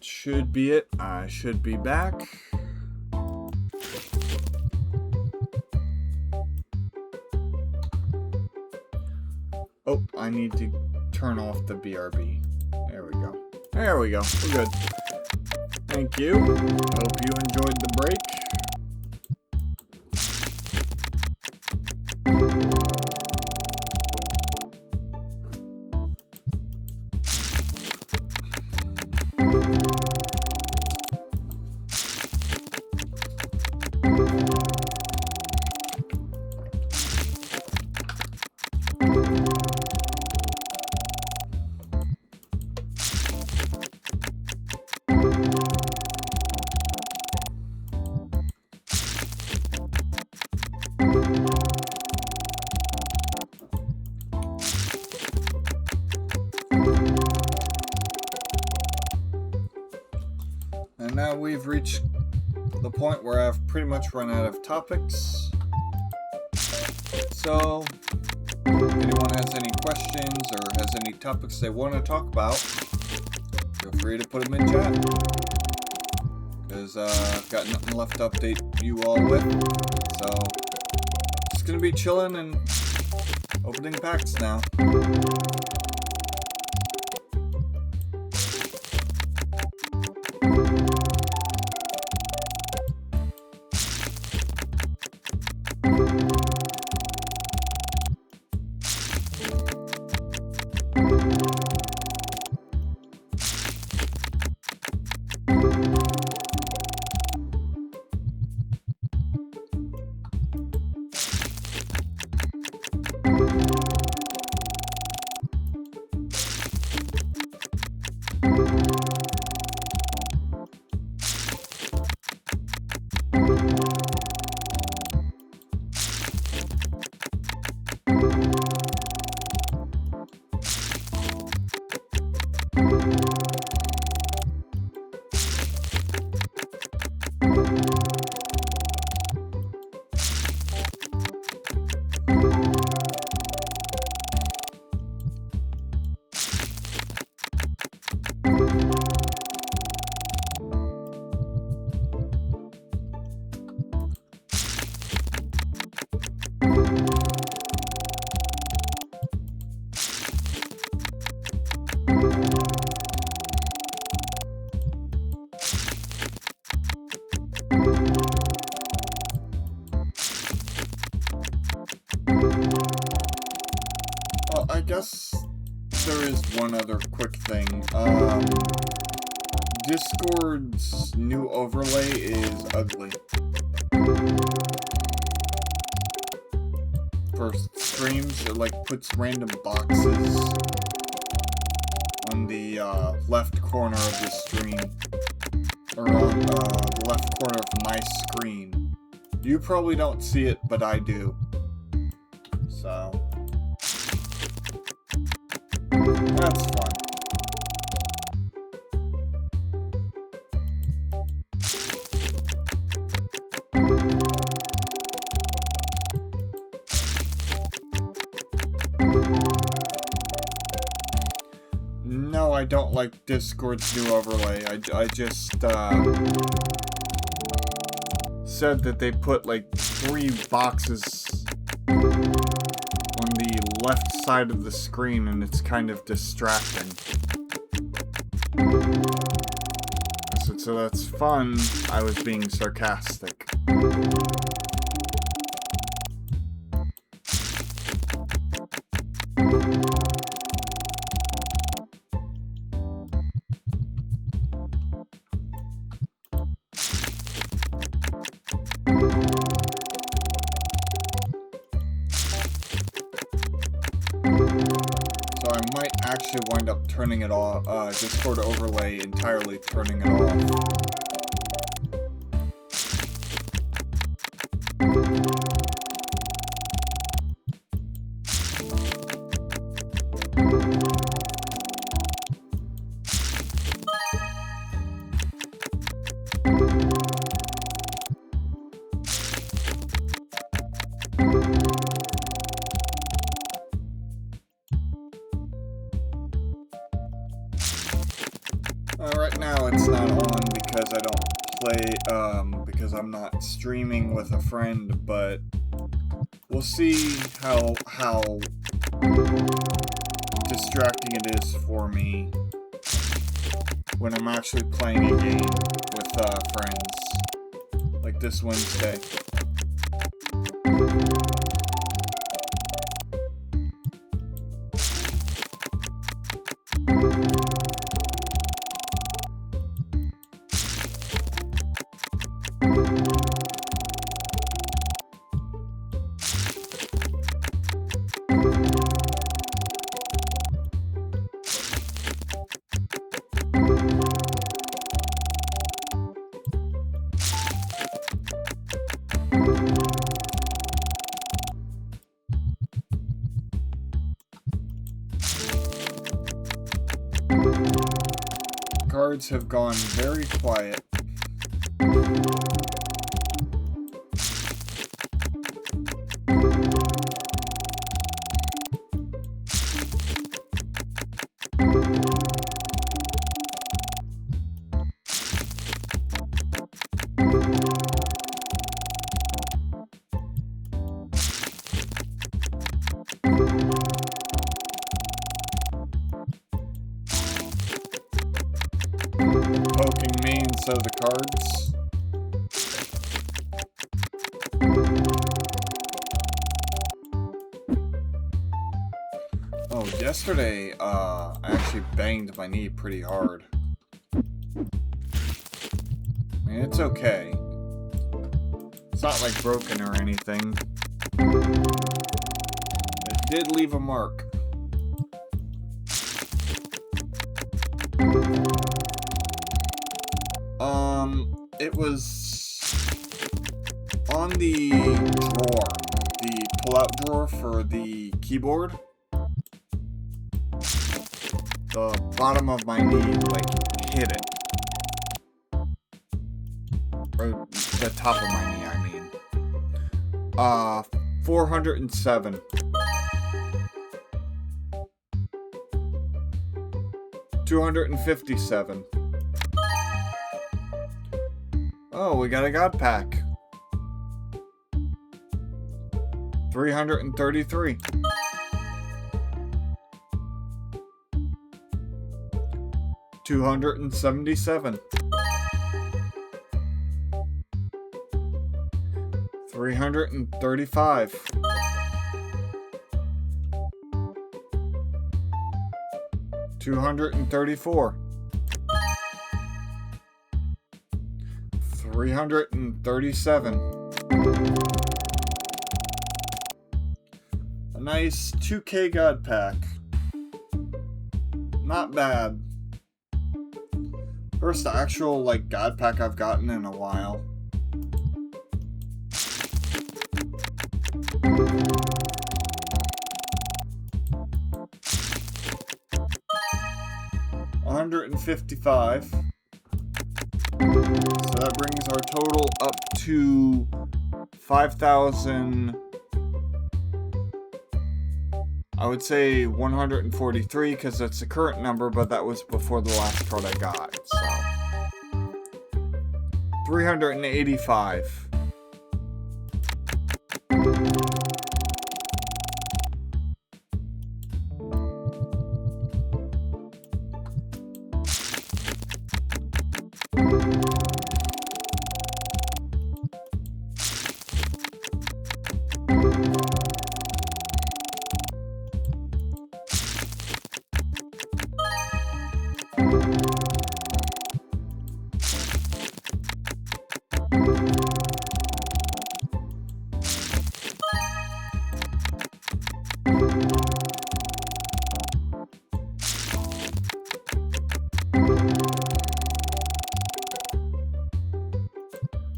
should be it. I should be back. Oh, I need to turn off the BRB. There we go. There we go. We're good. Thank you. Hope you enjoyed the break. And now we've reached the point where I've pretty much run out of topics. So, if anyone has any questions or has any topics they want to talk about, feel free to put them in chat. Because I've got nothing left to update you all with. So, just gonna be chilling and opening packs now. Well, I guess there is one other quick thing. Discord's new overlay is ugly. For streams, it like puts random boxes on the left corner of the stream. Or on the left corner of my screen. You probably don't see it, but I do. So that's fun. No, I don't like Discord's new overlay. I just said that they put like 3 boxes on the left side of the screen and it's kind of distracting. I said, so that's fun. I was being sarcastic. Actually wind up turning it off, Discord overlay entirely turning it off. Right now it's not because I'm not streaming with a friend, but we'll see how distracting it is for me when I'm actually playing a game with friends, like this Wednesday. Cards have gone very quiet. Poking me instead of the cards. Oh, yesterday, I actually banged my knee pretty hard. I mean, it's okay. It's not like broken or anything. It did leave a mark. It was on the drawer, the pull-out drawer for the keyboard. The bottom of my knee, like, hit it. Or the top of my knee, I mean. 407. $257. Oh, we got a God Pack. 333. $277. 335. $234. 337. A nice 2K God Pack. Not bad. First actual, like, God Pack I've gotten in a while. $155. So that brings our total up to 5,000. I would say 143 because that's the current number, but that was before the last card I got. So 385.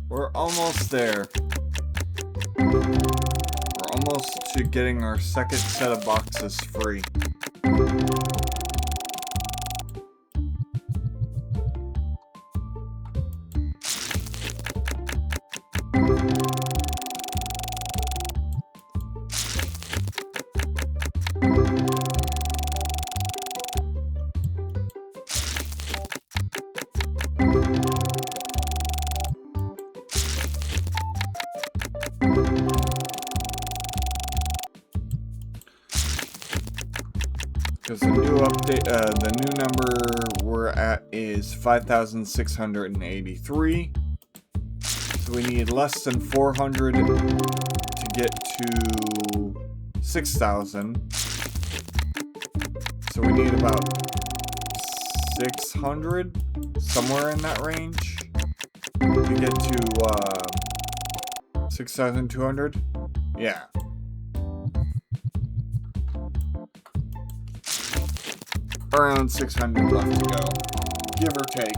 We're almost there. We're almost to getting our second set of boxes free. Because the new update, the new number we're at is 5,683. So we need less than 400 to get to 6,000. So we need about 600, somewhere in that range, to get to 6,200. Yeah. Around 600 left to go, give or take.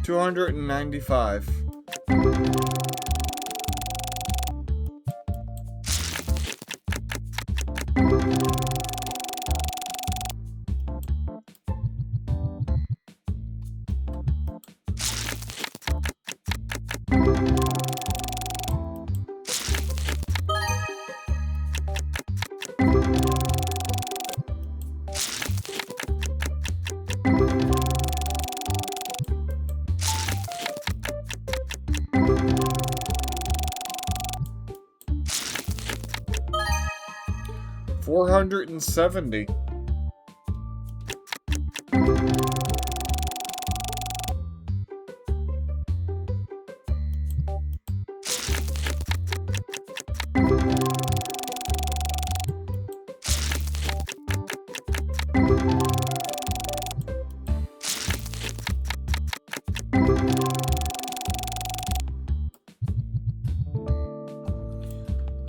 $295. $470.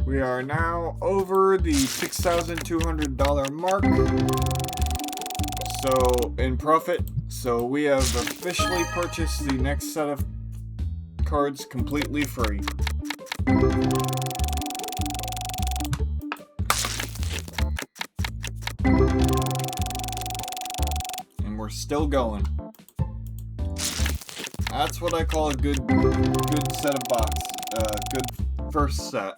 We are now over the $6,200 mark. So, in profit. So, we have officially purchased the next set of cards completely free. And we're still going. That's what I call a good set of box. Good first set.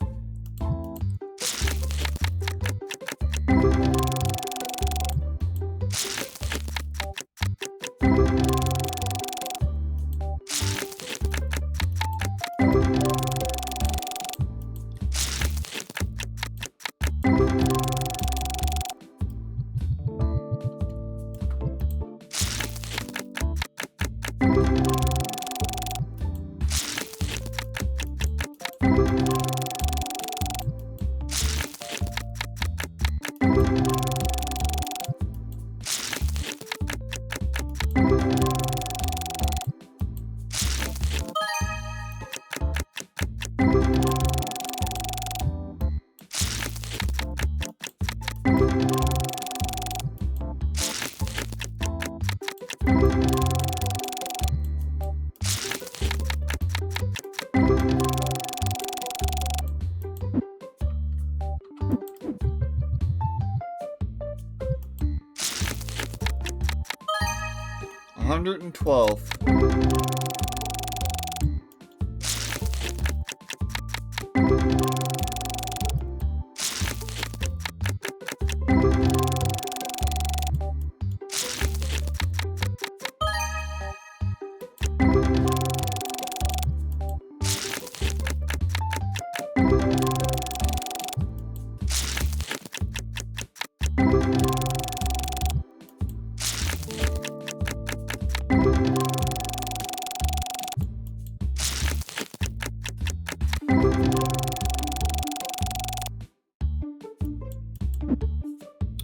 $112.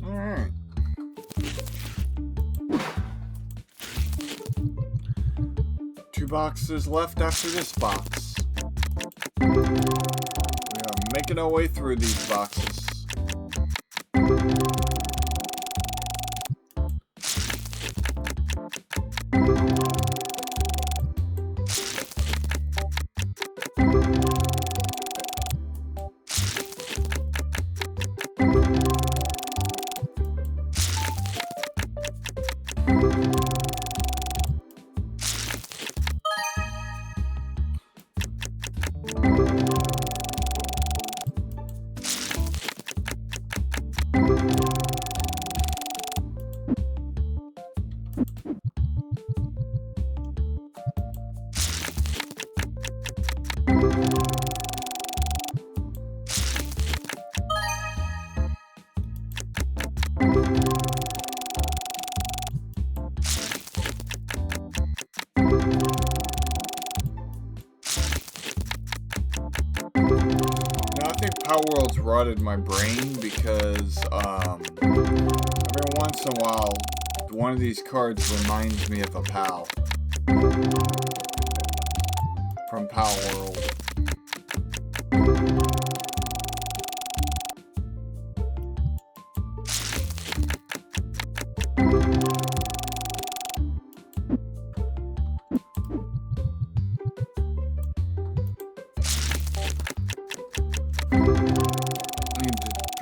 Alright. Two boxes left after this box. We are making our way through these boxes. Power World's rotted my brain because every once in a while, one of these cards reminds me of a pal from Power World.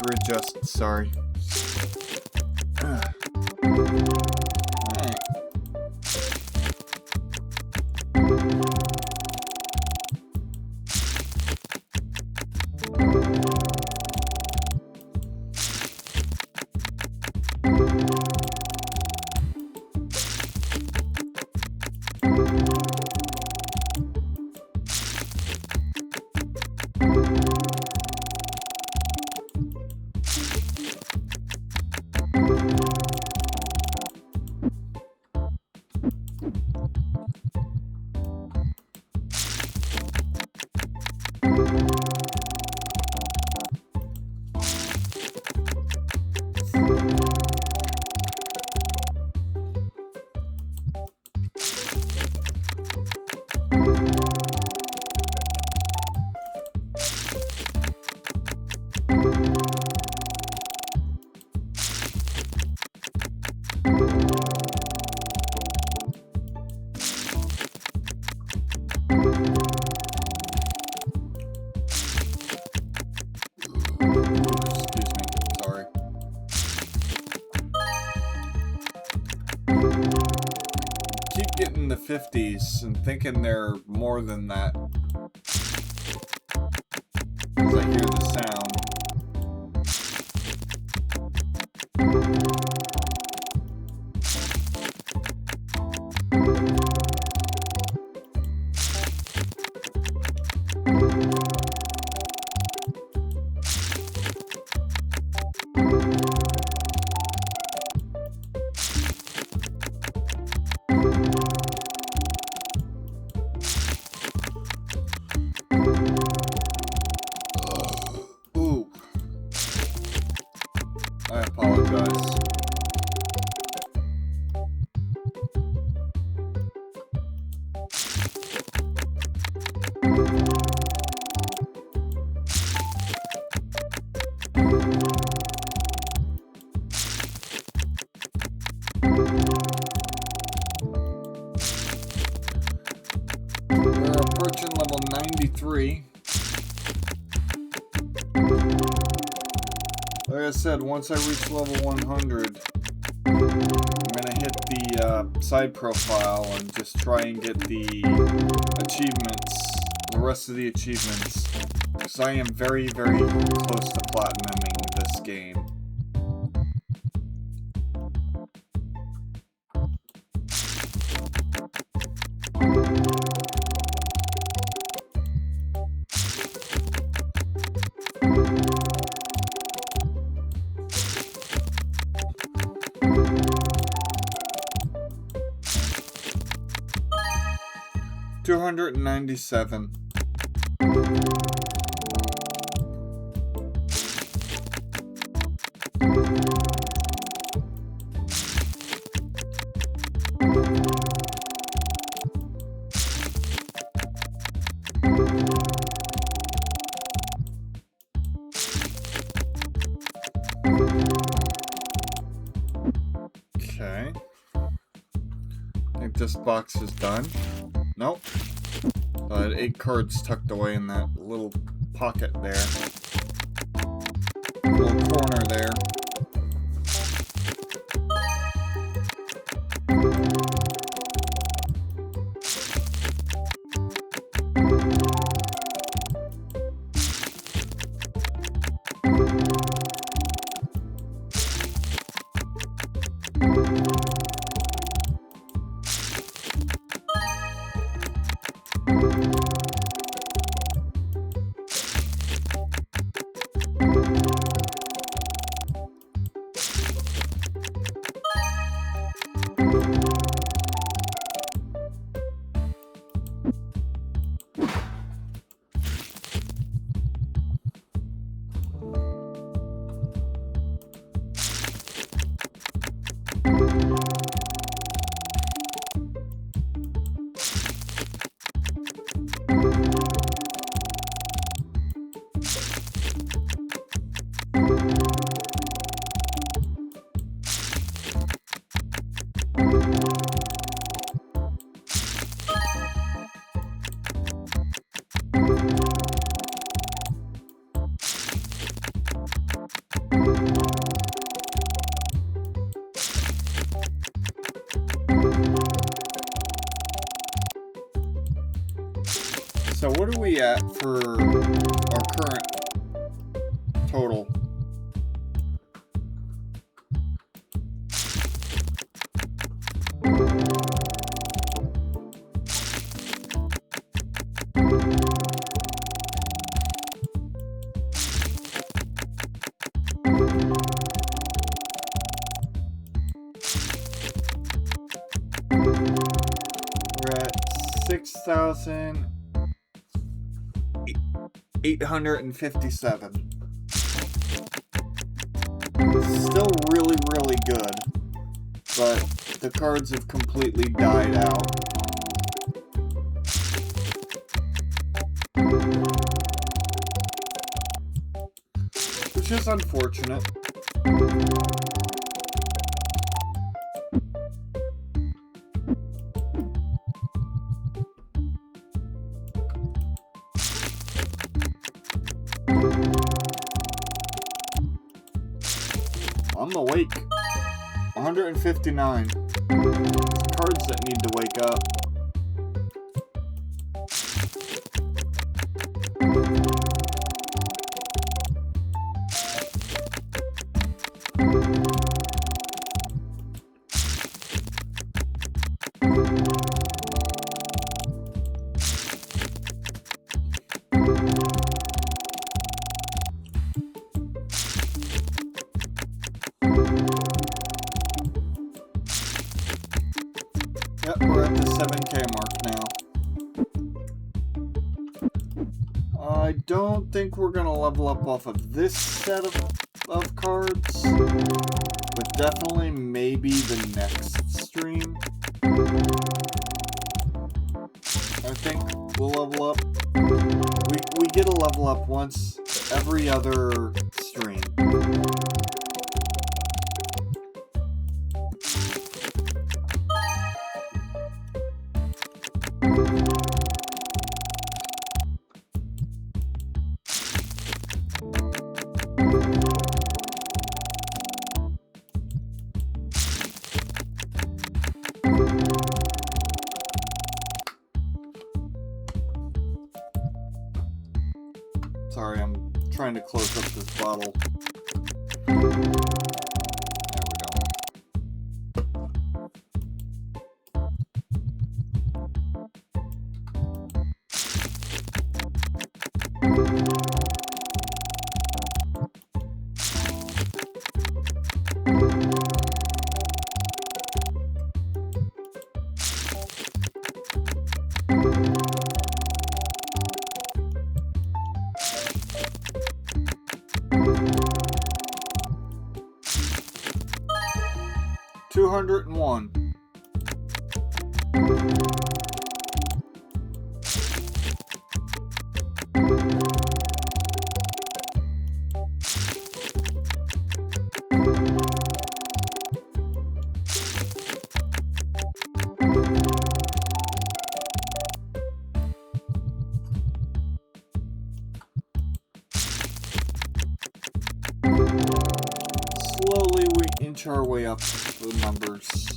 Readjust, sorry. Getting the 50s and thinking they're more than that. As I hear the sound. I apologize. We're approaching level 93. Like I said, once I reach level 100, I'm gonna hit the side profile and just try and get the achievements, the rest of the achievements, because I am very, very close to platinuming this game. $297. Okay. I think this box is done. Nope. I had 8 cards tucked away in that little pocket there. Little corner there. So what are we at for our current total? We're at 6,857. Still really, really good, but the cards have completely died out. Which is unfortunate. I'm awake. 159. Cards that need to wake up. Yep, we're at the 7K mark now. I don't think we're gonna level up off of this set of cards, but definitely maybe the next stream. I think we'll level up. We get a level up once every other stream. Sorry, I'm trying to close up this bottle. There we go. 201. Slowly we inch our way up the numbers.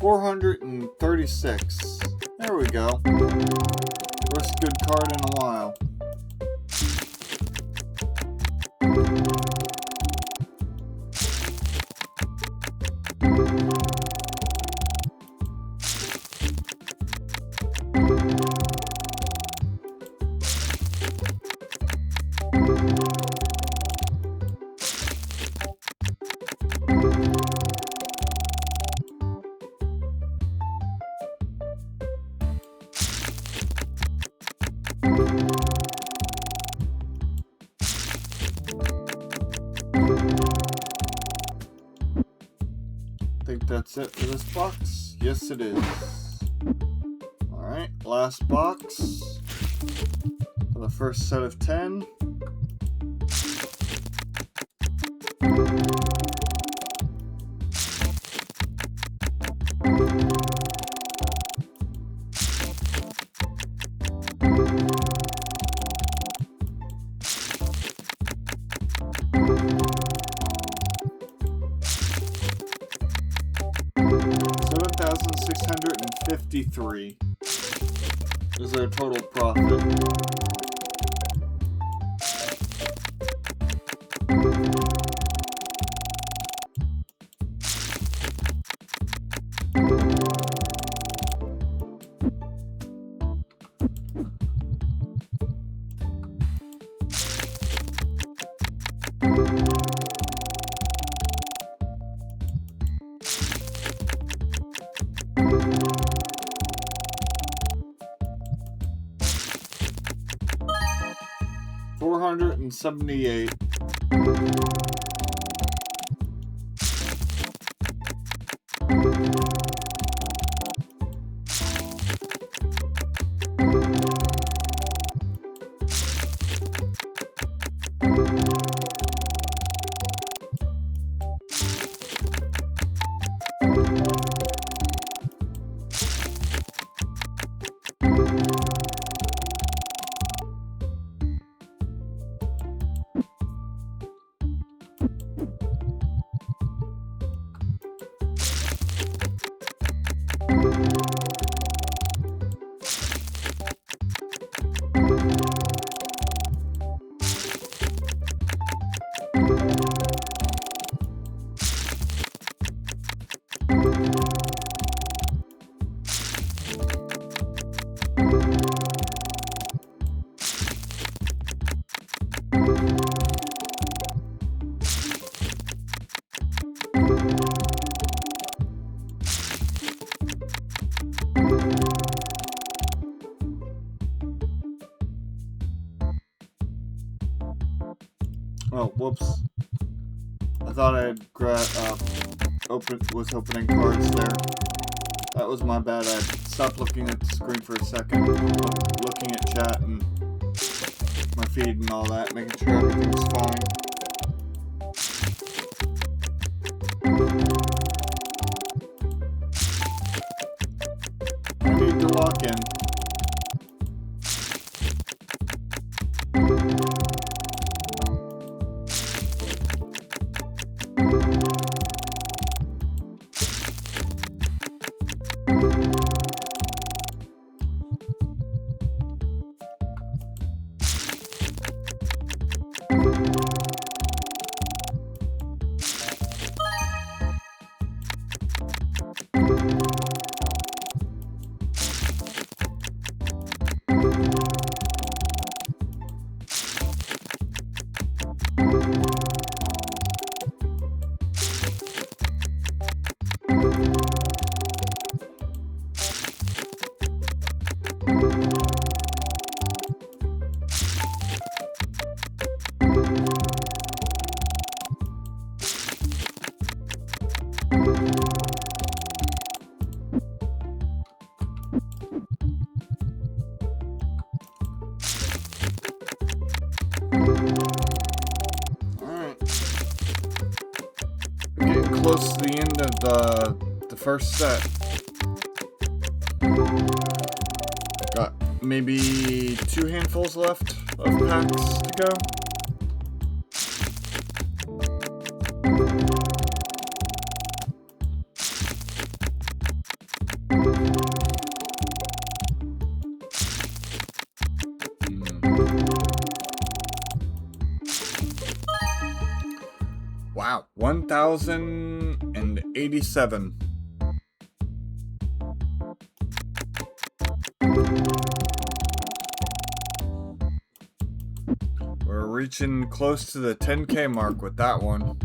436. There we go. First good card in a while. I think that's it for this box. Yes, it is. Alright, last box for the first set of 10. $7,653 is their total profit. $478. Oh, whoops. I thought I had was opening cards there. That was my bad. I stopped looking at the screen for a second, looking at chat and my feed and all that, making sure everything's fine. I need to lock in. Close to the end of the first set. Got maybe 2 handfuls left of packs to go. Wow, 1,087. We're reaching close to the 10K mark with that one.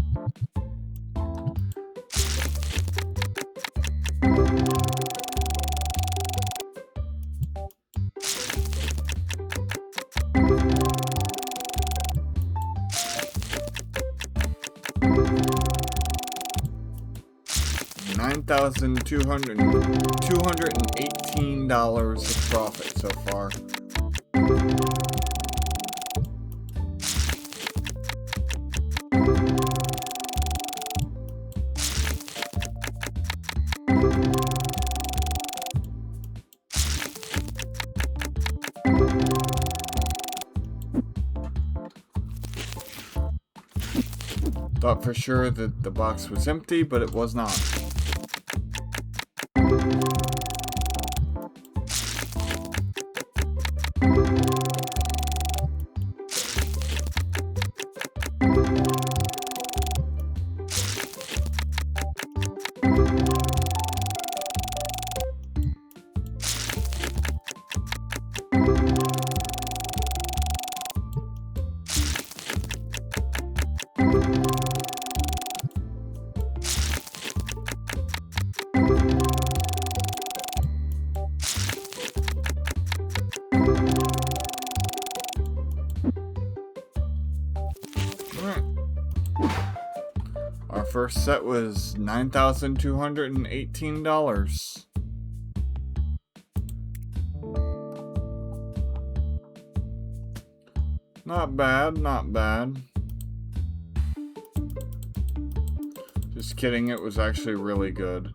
$218 of profit so far. Thought for sure that the box was empty, but it was not. Our first set was $9,218. Not bad, not bad. Just kidding, it was actually really good.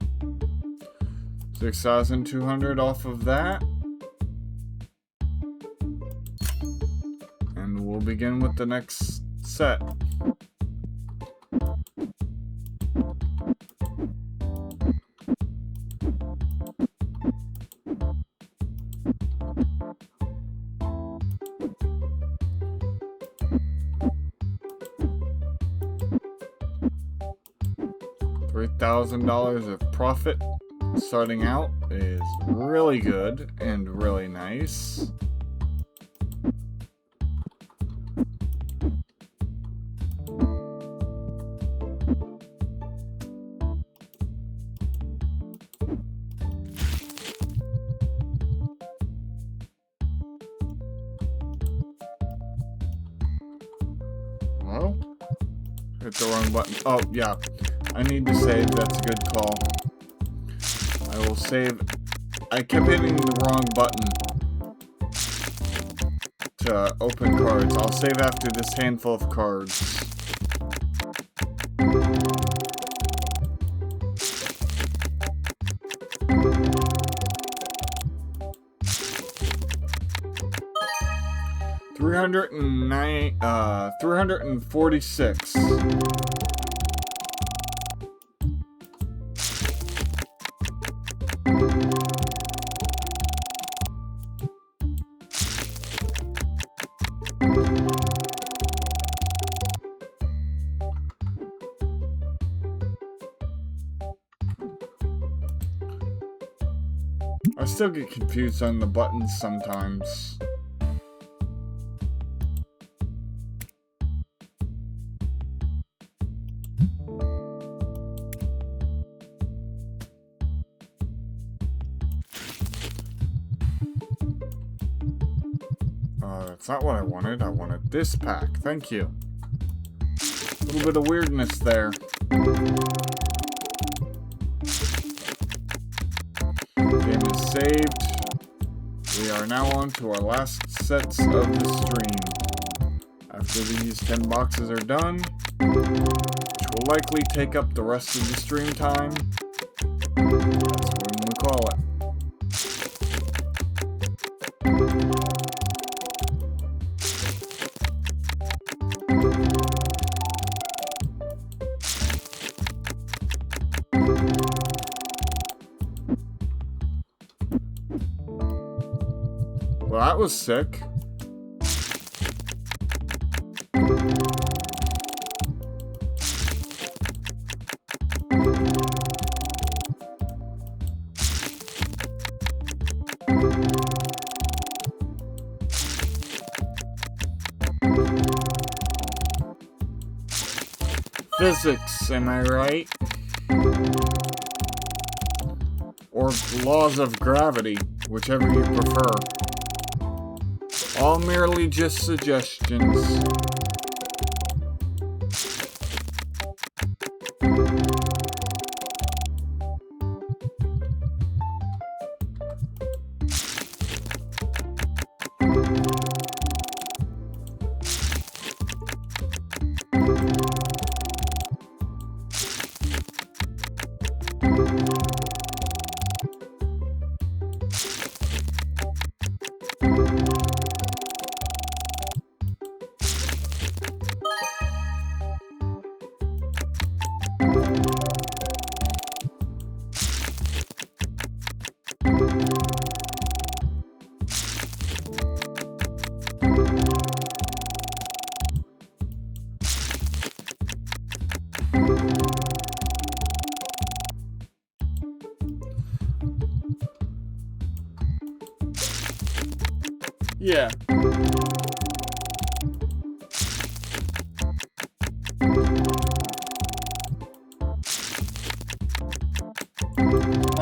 6,200 off of that. And we'll begin with the next set. $3,000 of profit starting out is really good and really nice. Well, hit the wrong button. Oh, yeah. I need to save. That's a good call. I will save. I kept hitting the wrong button to open cards. I'll save after this handful of cards. $346. I still get confused on the buttons sometimes. That's not what I wanted. I wanted this pack. Thank you. A little bit of weirdness there. Game is saved. We are now on to our last sets of the stream. After these 10 boxes are done, which will likely take up the rest of the stream time, that's when we call it. Well, that was sick. Physics, am I right? Or laws of gravity, whichever you prefer. All merely just suggestions. Yeah. I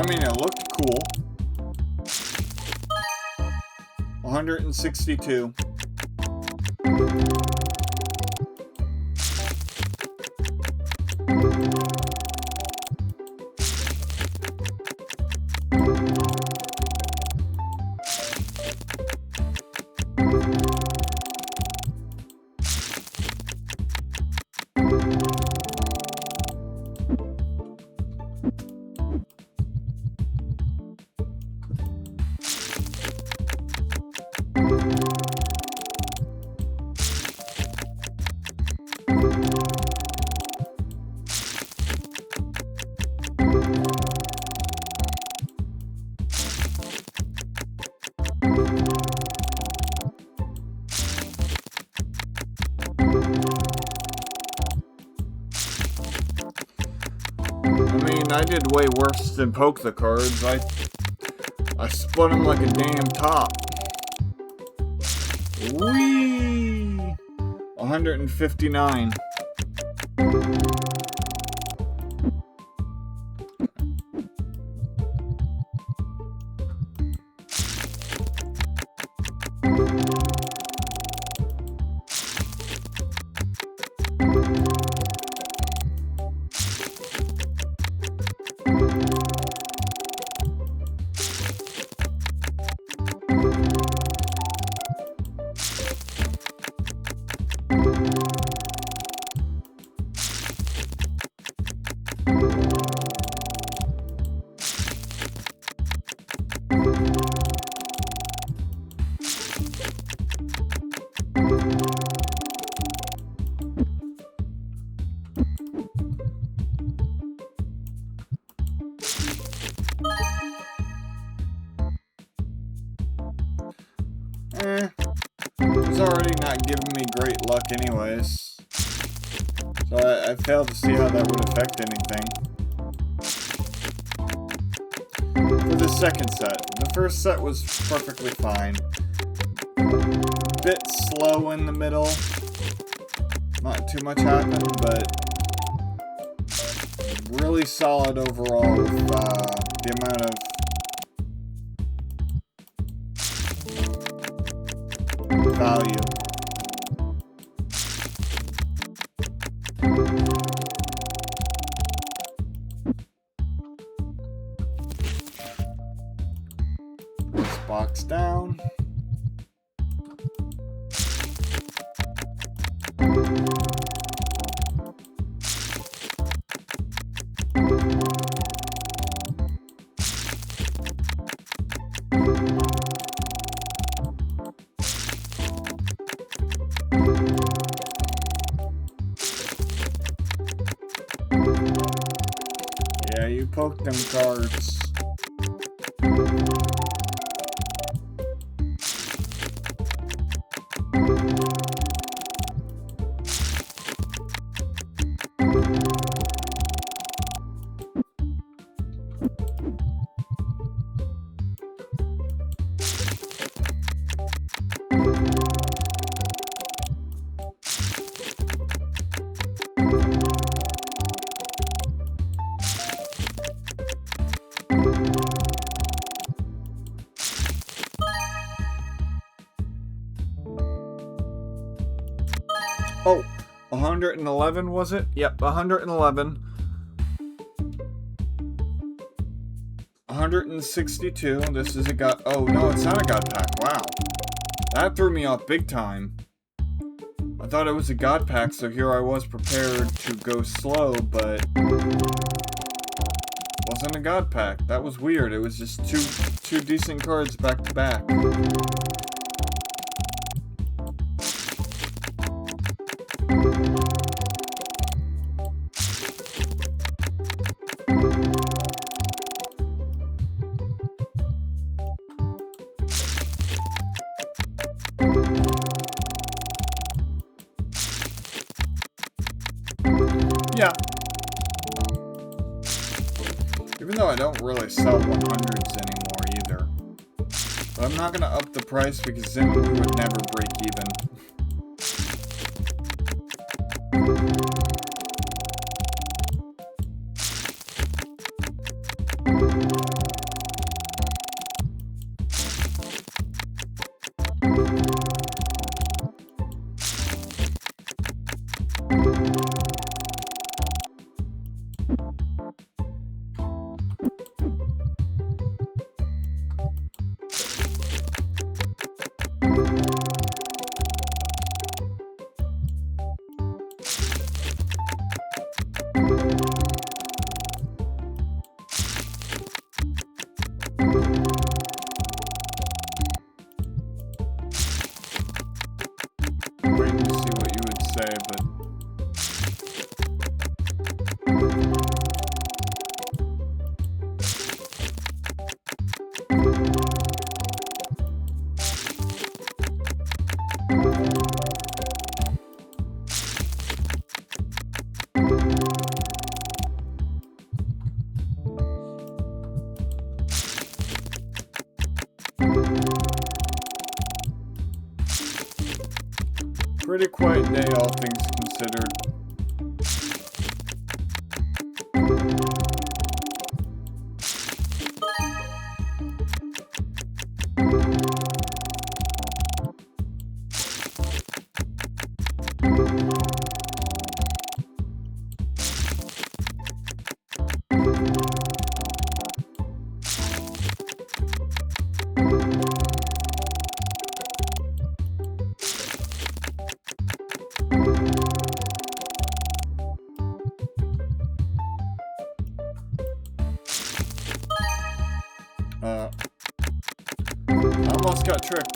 mean, it looked cool. 162. I did way worse than poke the cards. I split them like a damn top. Whee! 159. It was already not giving me great luck anyways. So I failed to see how that would affect anything. For the second set. The first set was perfectly fine. Bit slow in the middle. Not too much happened, but really solid overall with the amount of value. This box down. Yeah, you poked them cards. Oh, 111 was it? Yep, 111. 162. This is a god. Oh, no, it's not a god pack. Wow. That threw me off big time. I thought it was a god pack, so here I was prepared to go slow, but wasn't a god pack. That was weird. It was just two decent cards back to back. Yeah. Even though I don't really sell 100s anymore either. But I'm not gonna up the price because then we would never break even. Waiting to see what you would say, but pretty quiet day, all things considered. I almost got tricked.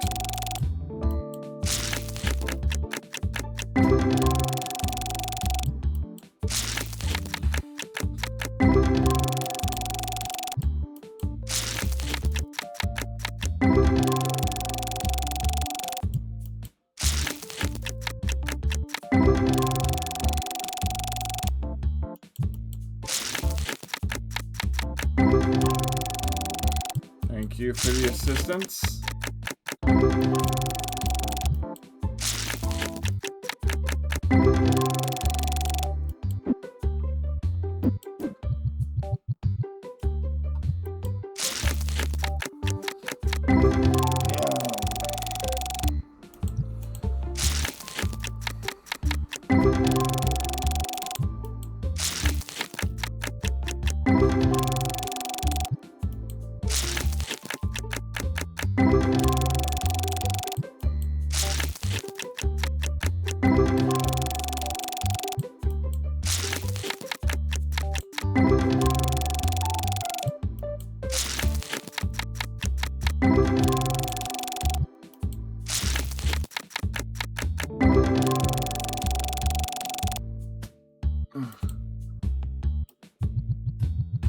Thank you for the assistance.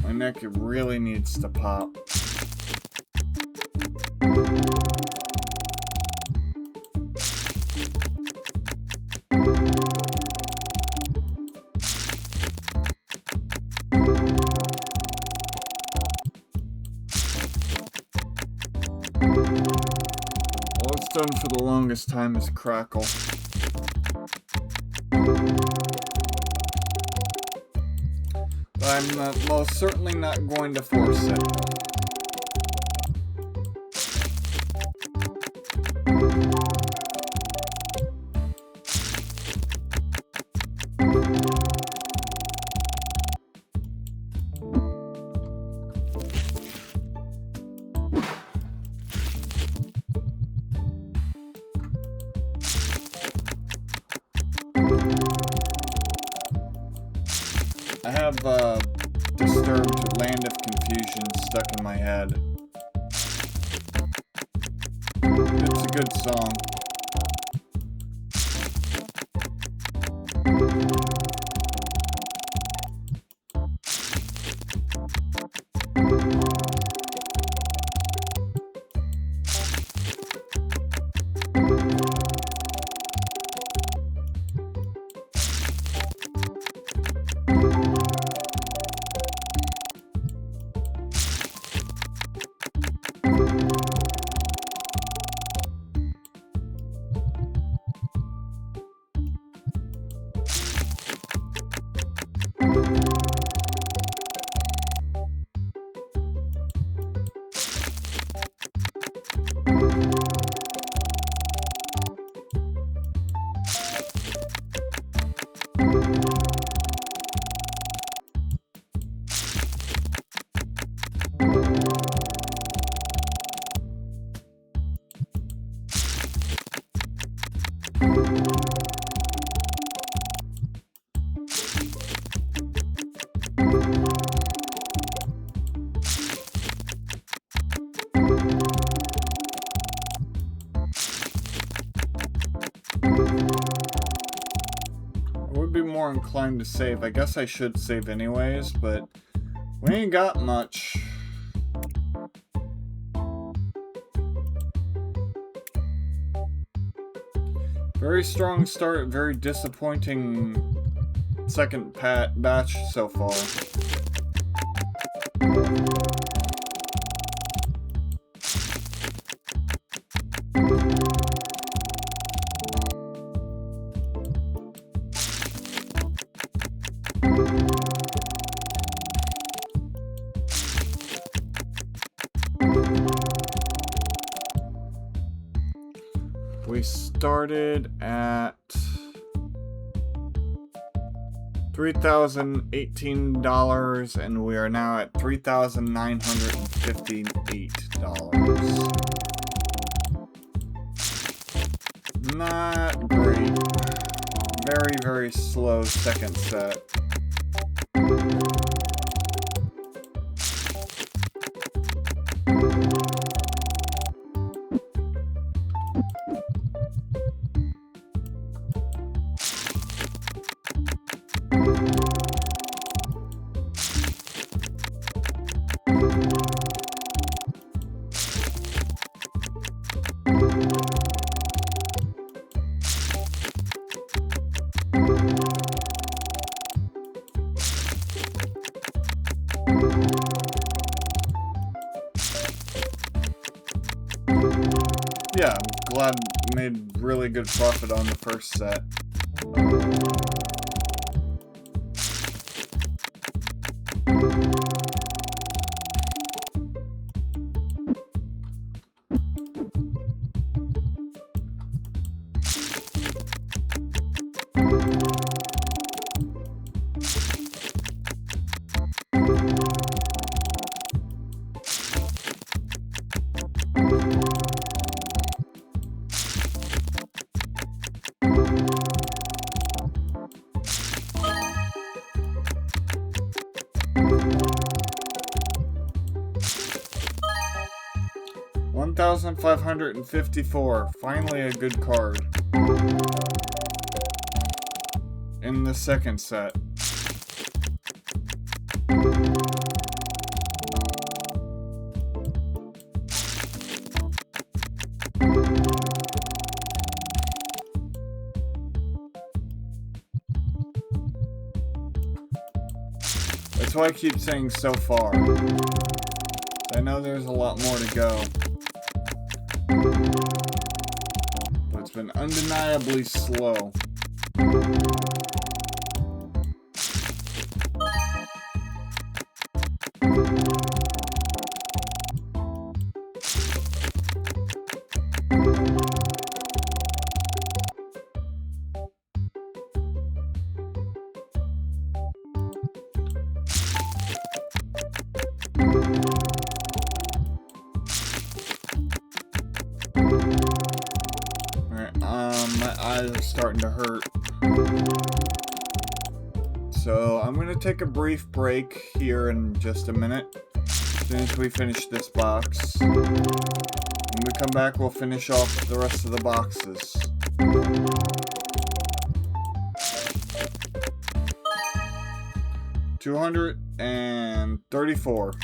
My neck really needs to pop. All it's done for the longest time is crackle. But I'm most certainly not going to force it. I have Disturbed Land of Confusion stuck in my head. It's a good song. More inclined to save. I guess I should save anyways, but we ain't got much. Very strong start, very disappointing second batch so far. We started at $3,018 and we are now at $3,958. Not great. Very, very slow second set. Yeah, I'm glad I made really good profit on the first set. $1,554. Finally a good card. In the second set. That's why I keep saying so far. I know there's a lot more to go. But it's been undeniably slow. My eyes are starting to hurt. So I'm going to take a brief break here in just a minute. As soon as we finish this box. When we come back, we'll finish off the rest of the boxes. $234.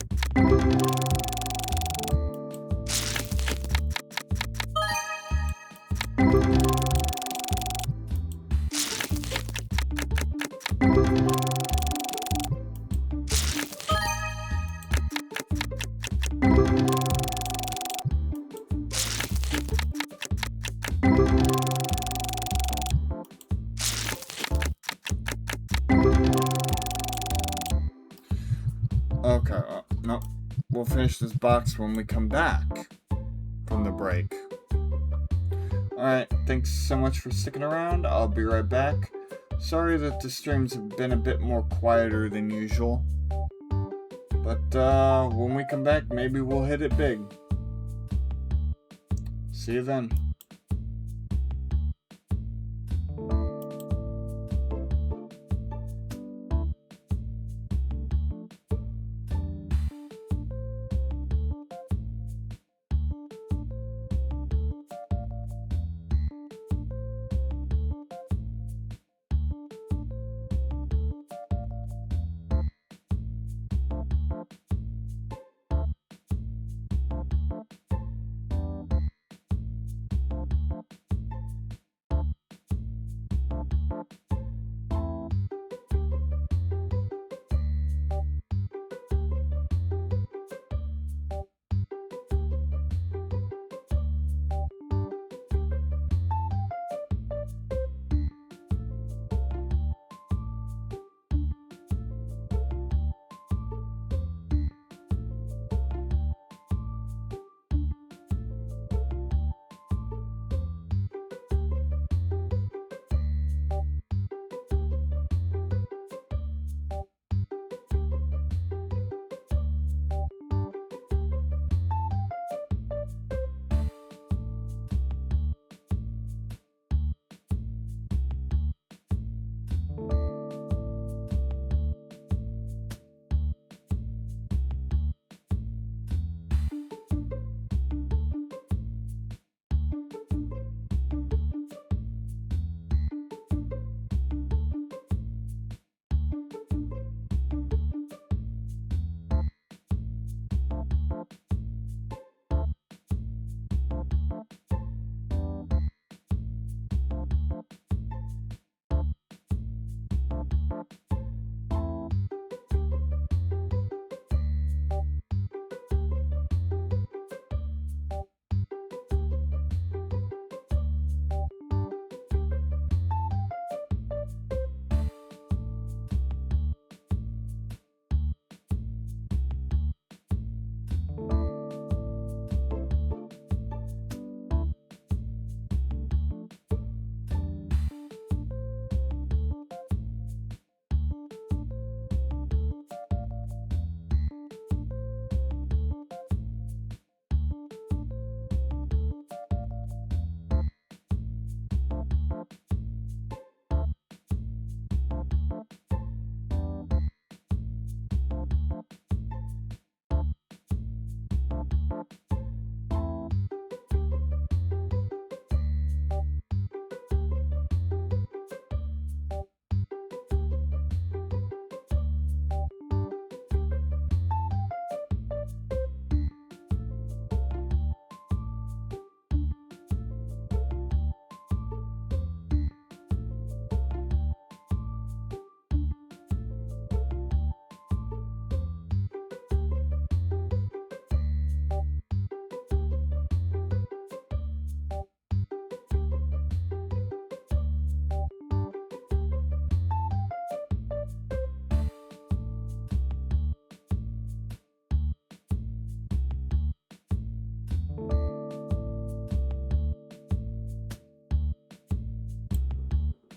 Okay, no, we'll finish this box when we come back from the break. Alright, thanks so much for sticking around. I'll be right back. Sorry that the streams have been a bit more quieter than usual. But when we come back, maybe we'll hit it big. See you then.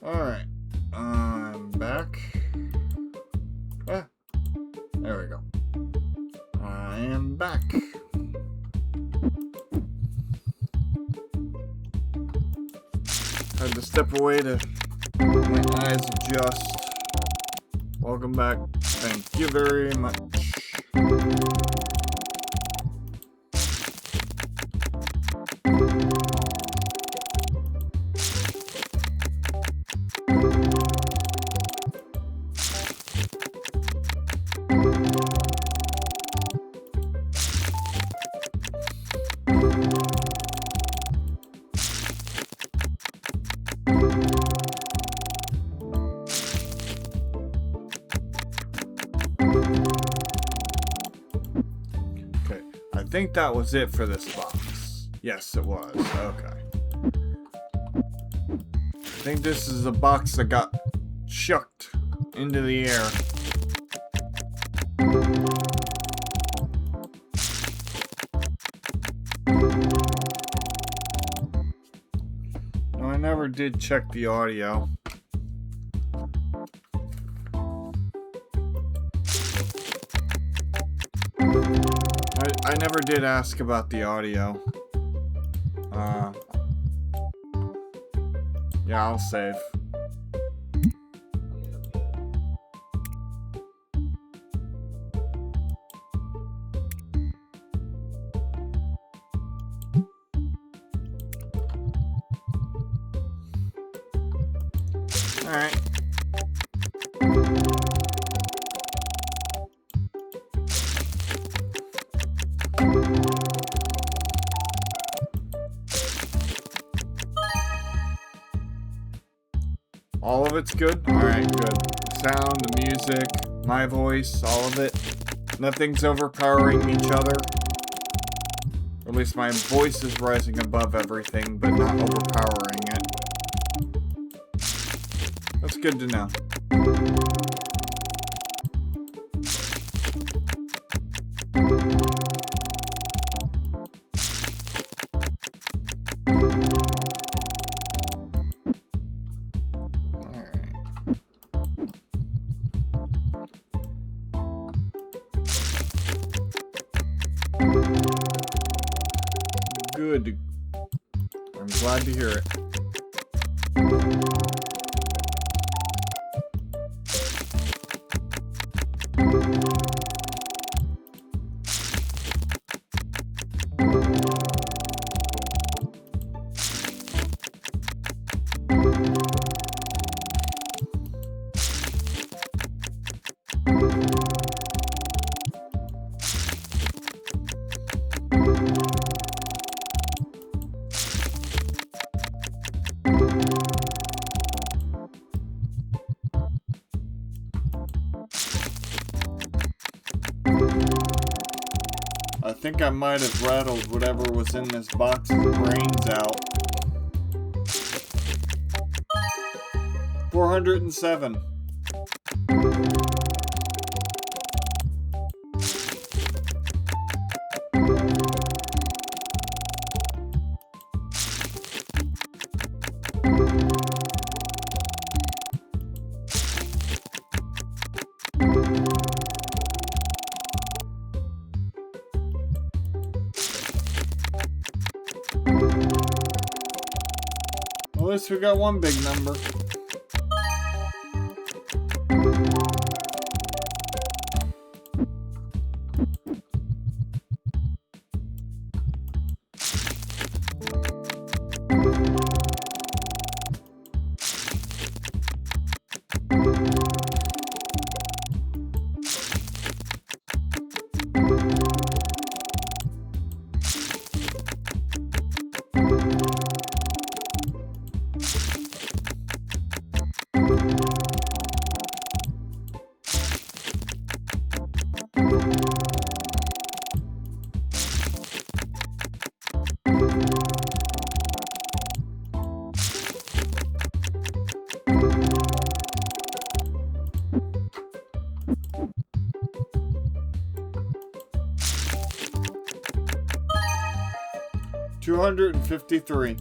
Alright, I'm back. Ah, there we go. I am back. Had to step away to let my eyes adjust. Welcome back. Thank you very much. I think that was it for this box. Yes, it was. Okay. I think this is the box that got chucked into the air. No, I never did check the audio. I never did ask about the audio. Yeah, I'll save. Alright. All of it's good? Alright, good. Sound, the music, my voice, all of it. Nothing's overpowering each other. Or at least my voice is rising above everything, but not overpowering it. That's good to know. Good. I'm glad to hear it. I think I might have rattled whatever was in this box's brains out. 407. At least we got one big number. $253.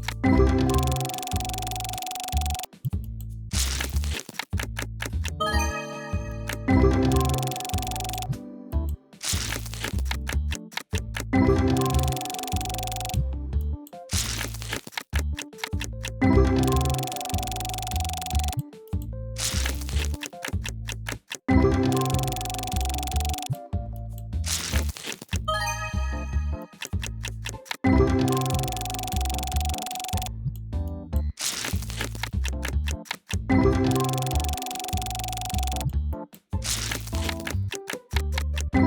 I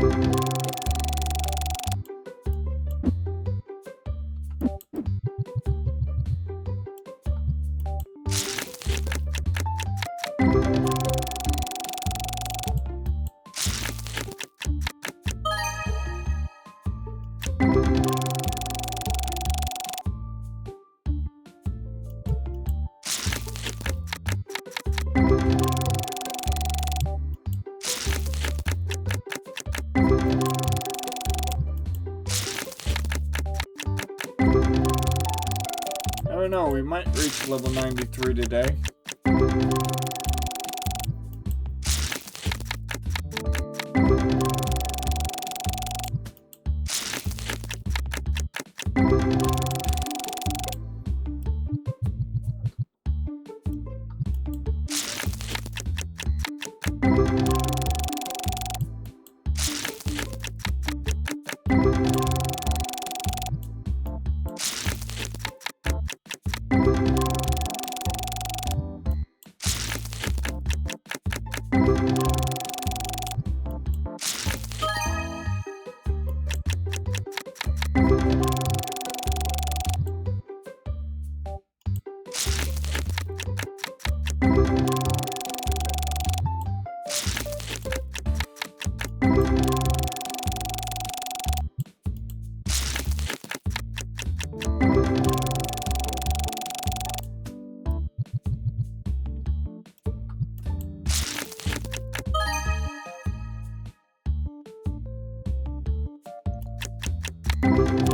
don't know, we might reach level 93 today.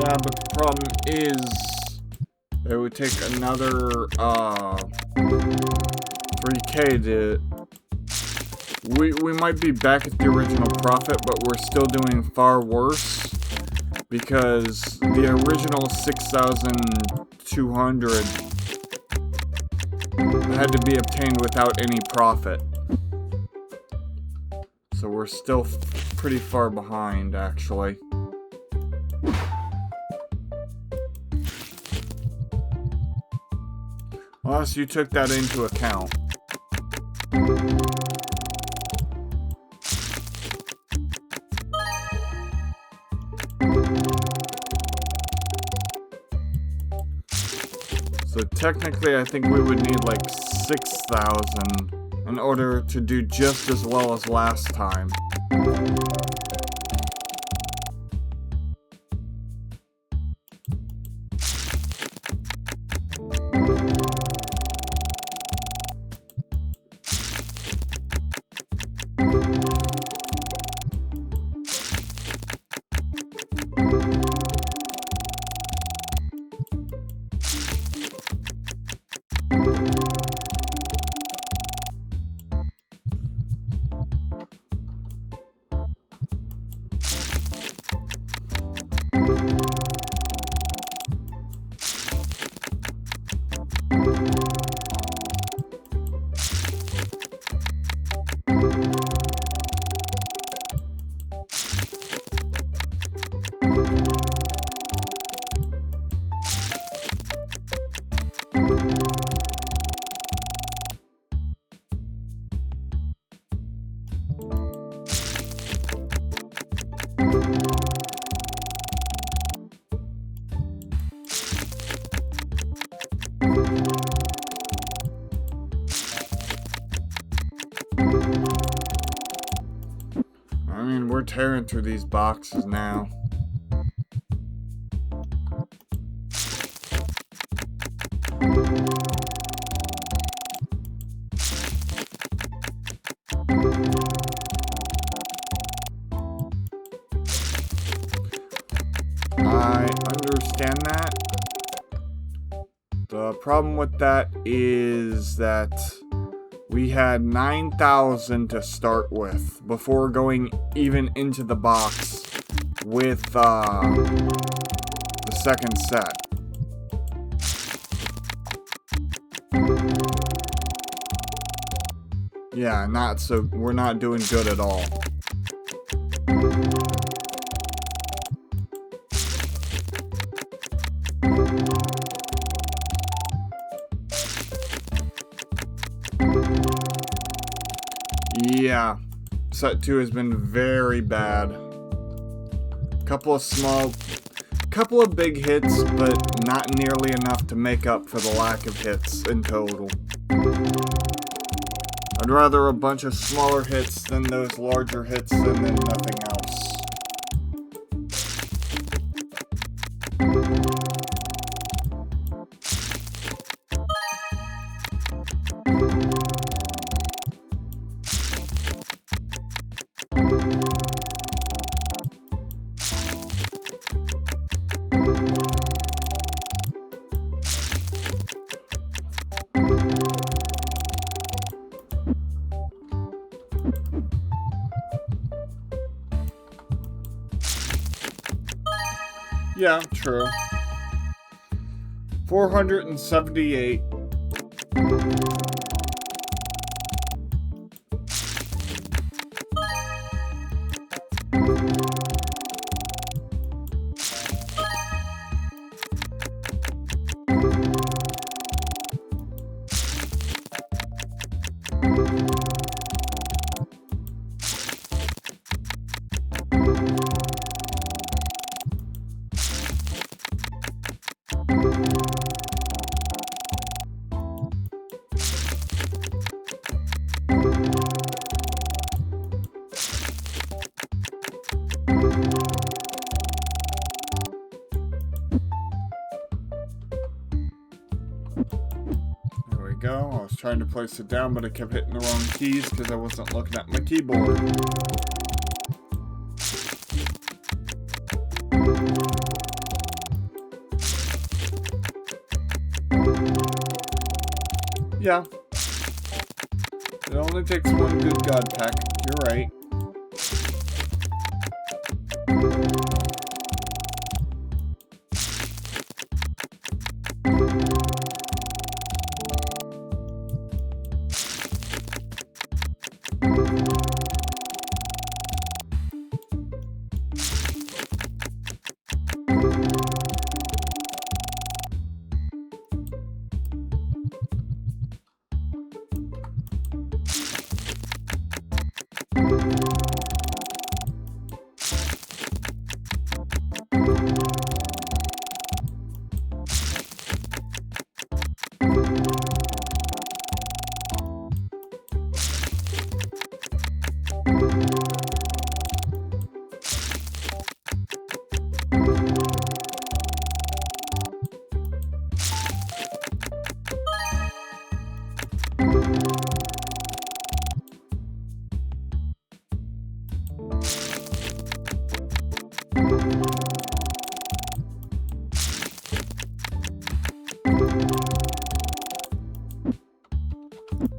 Yeah, but the problem is it would take another 3K to... We might be back at the original profit, but we're still doing far worse because the original 6,200 had to be obtained without any profit. So we're still pretty far behind, actually. Unless you took that into account. So technically I think we would need like 6,000 in order to do just as well as last time. I mean, we're tearing through these boxes now. I understand that. The problem with that is that we had 9,000 to start with before going even into the box with the second set. Yeah, we're not doing good at all. Yeah, set 2 has been very bad. Couple of big hits, but not nearly enough to make up for the lack of hits in total. I'd rather a bunch of smaller hits than those larger hits and then nothing else. Yeah, true. 478. Go. I was trying to place it down, but I kept hitting the wrong keys because I wasn't looking at my keyboard. Yeah. It only takes one good god pack. You're right.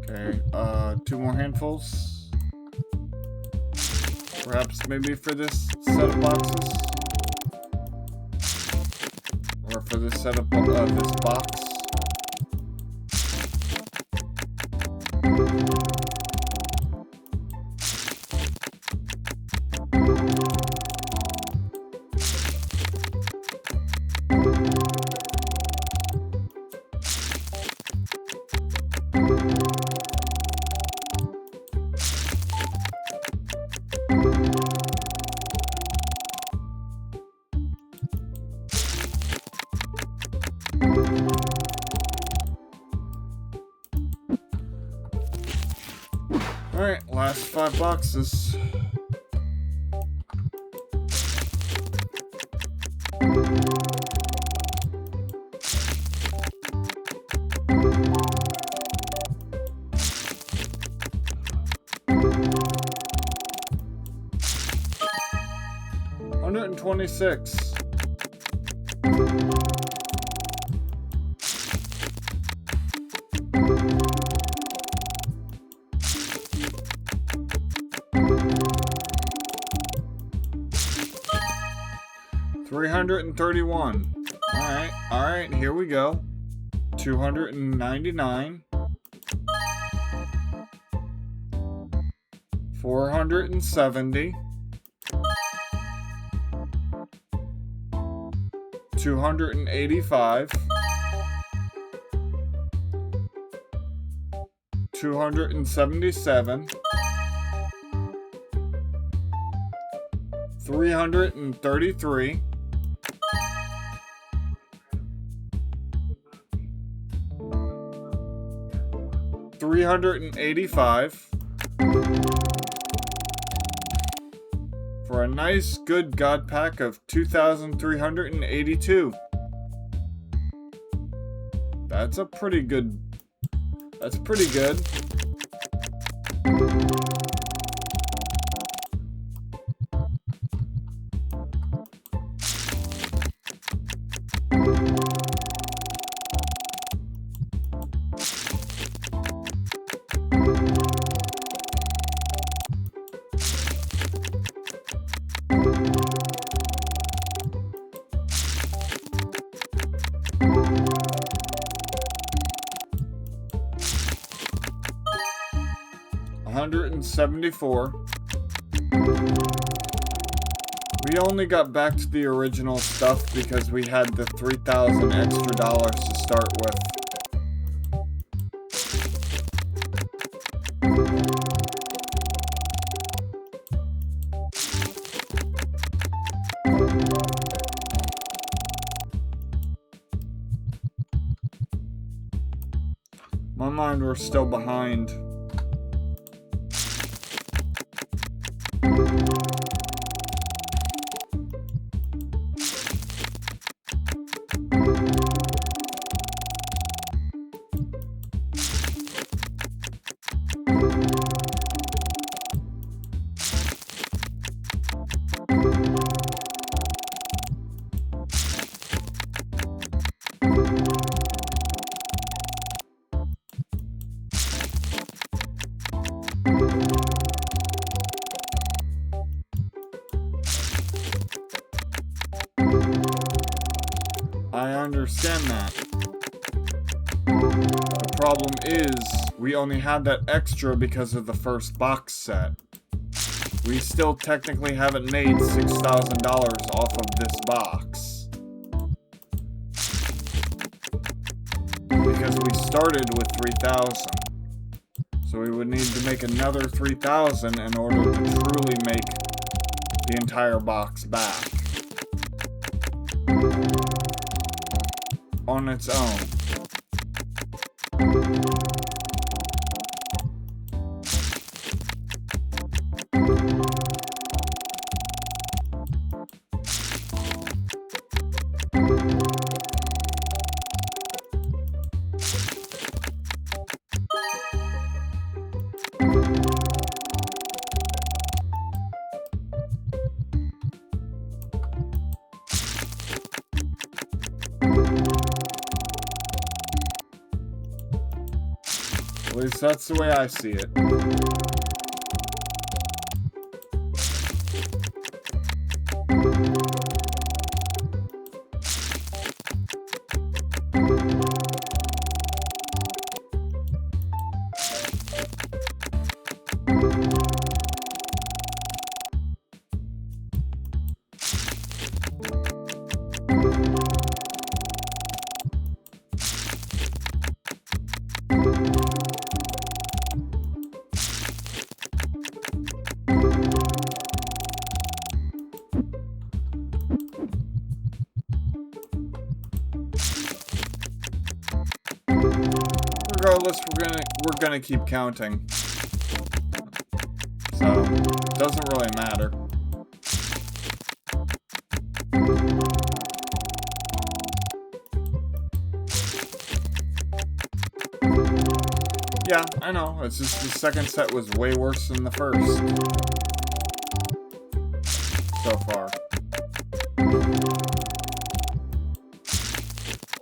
Okay, 2 more handfuls. Perhaps maybe for this set of boxes? Or for this set of this box? Alright, last 5 boxes. $126. $331. Alright, here we go. 299. 470. 285. 277. 333. 385. For a nice, good God pack of 2,382. That's pretty good. 174. We only got back to the original stuff because we had the 3,000 extra dollars to start with. My mind, we're still behind. I understand that. The problem is, we only had that extra because of the first box set. We still technically haven't made $6,000 off of this box. Because we started with 3,000. So we would need to make another 3,000 in order to truly make the entire box back. On its own. At least that's the way I see it. Regardless, we're gonna keep counting. So, it doesn't really matter. Yeah, I know. It's just the second set was way worse than the first. So far.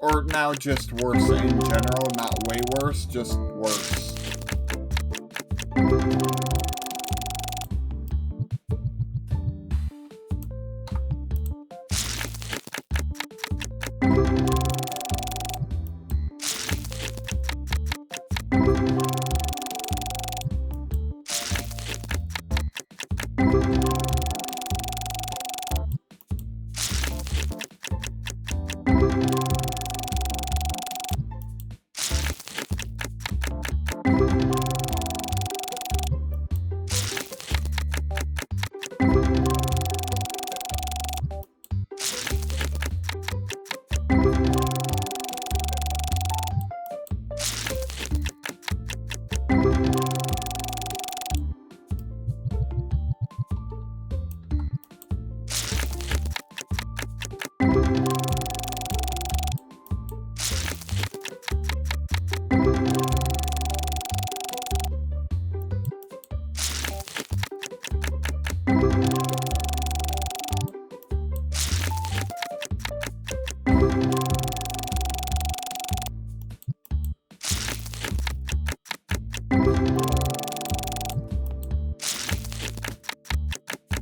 Or now just worse in general, not way worse, just worse.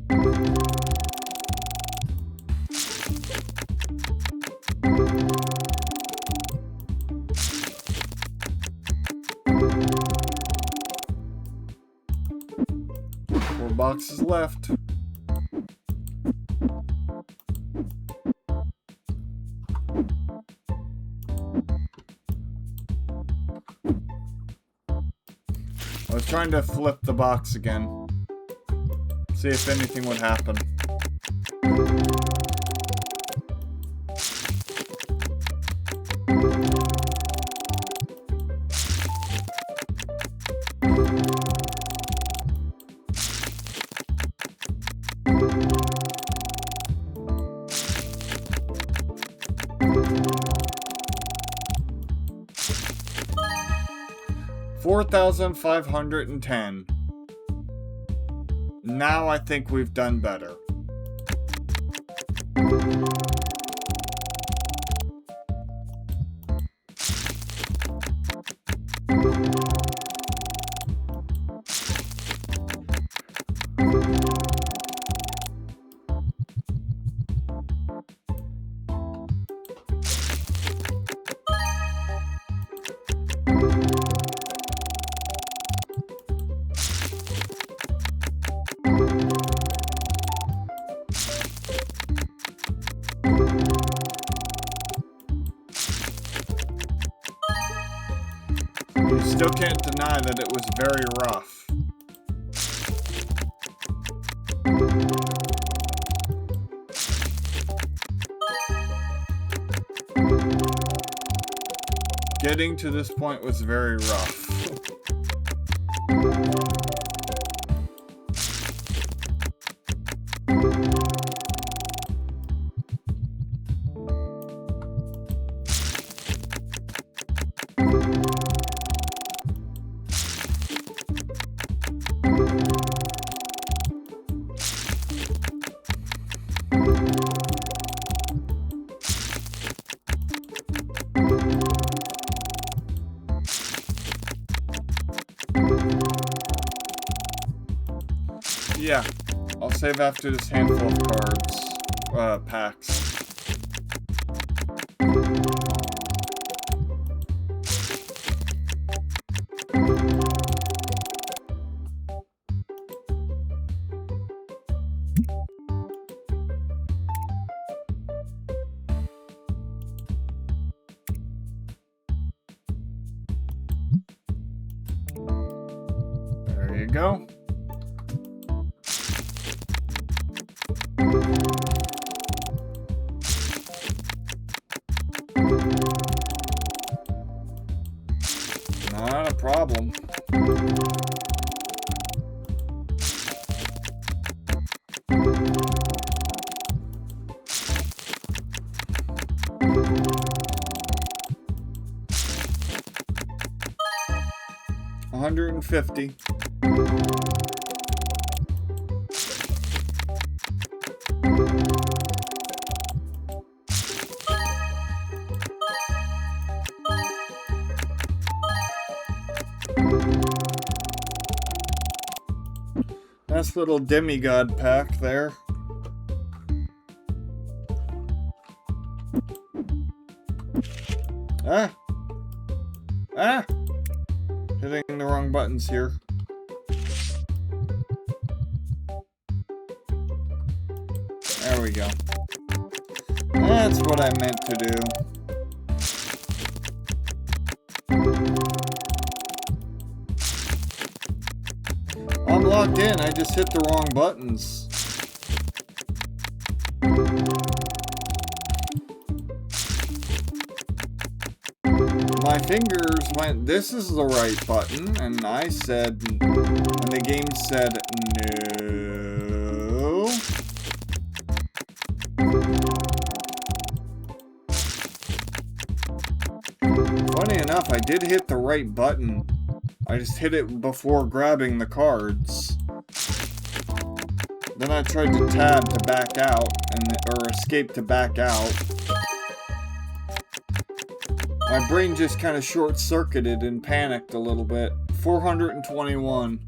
Four boxes left. I was trying to flip the box again. See if anything would happen. $4,510. Now I think we've done better. You still can't deny that it was very rough. Getting to this point was very rough. Yeah, I'll save after this handful of cards, packs. There you go. Not a problem. $150. Nice little demigod pack there. Ah! Hitting the wrong buttons here. There we go. That's what I meant to do. I'm locked in, I just hit the wrong buttons. My fingers went, this is the right button, and I said, and the game said, no. Funny enough, I did hit the right button. I just hit it before grabbing the cards. Then I tried to tab to back out, or escape to back out. My brain just kind of short-circuited and panicked a little bit. 421.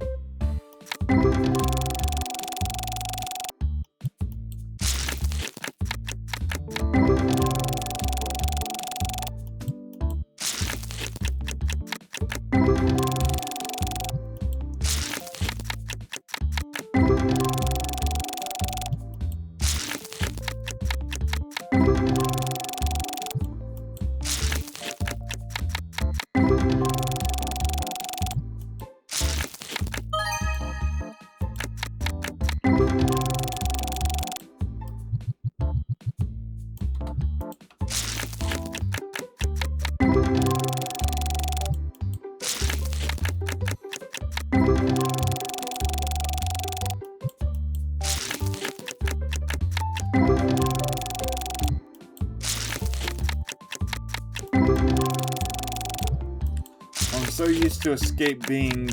so used to escape being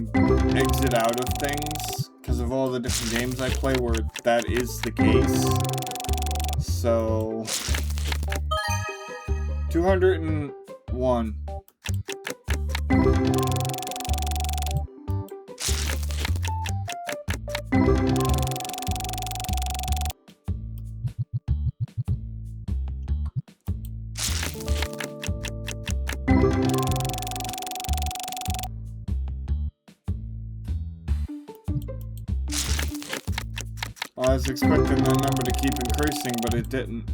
exit out of things because of all the different games I play where that is the case. So 201. I was expecting the number to keep increasing, but it didn't.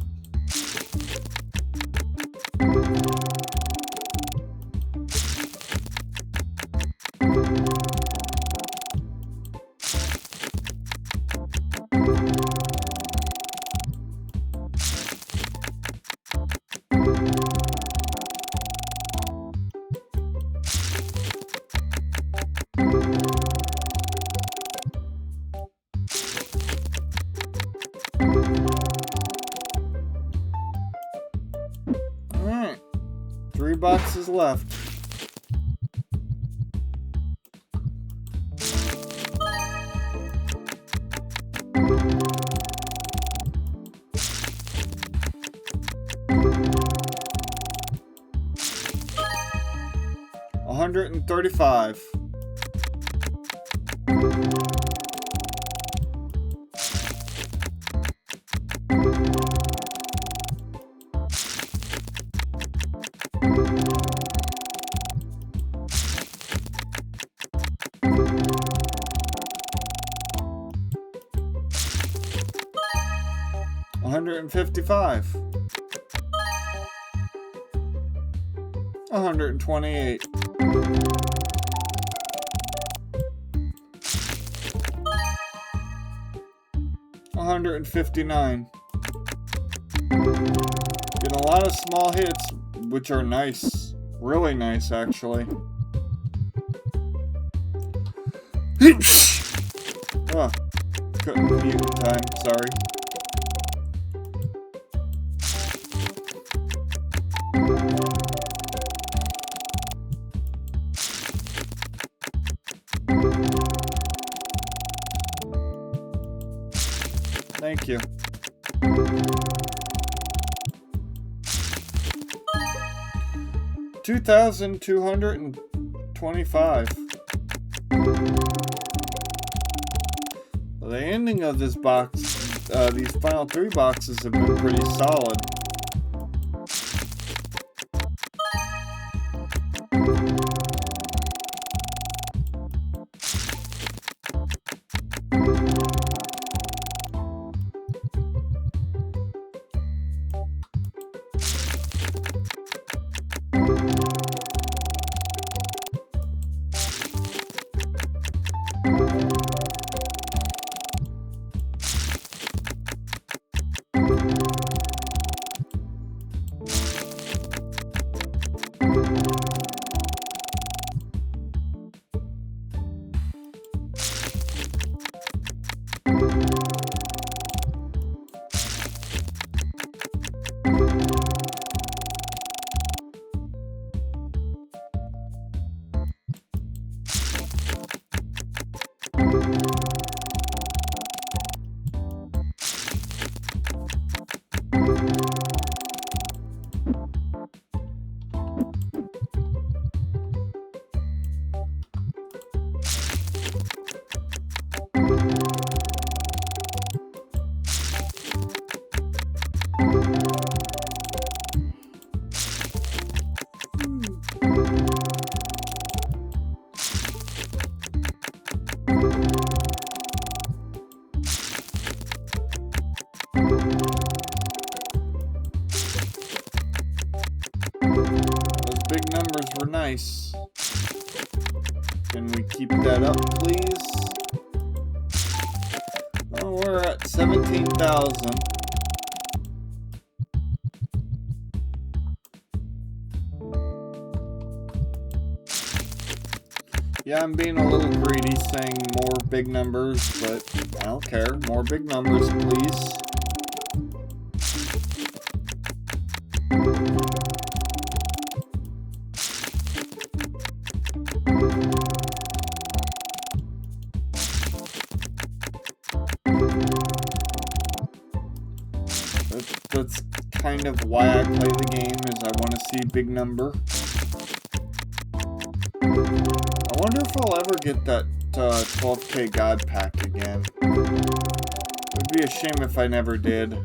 Alright. 3 boxes left. $135. $155. $128. $159. Getting a lot of small hits, which are nice. Really nice, actually. Oh, couldn't mute in time, sorry. Thank you. $2,225. The ending of this box, these final 3 boxes have been pretty solid. Big numbers were nice. Can we keep that up, please? Oh, we're at 17,000. Yeah, I'm being a little greedy saying more big numbers, but I don't care. More big numbers, please. That's kind of why I play the game, is I want to see big number. I wonder if I'll ever get that 12K God Pack again. It would be a shame if I never did.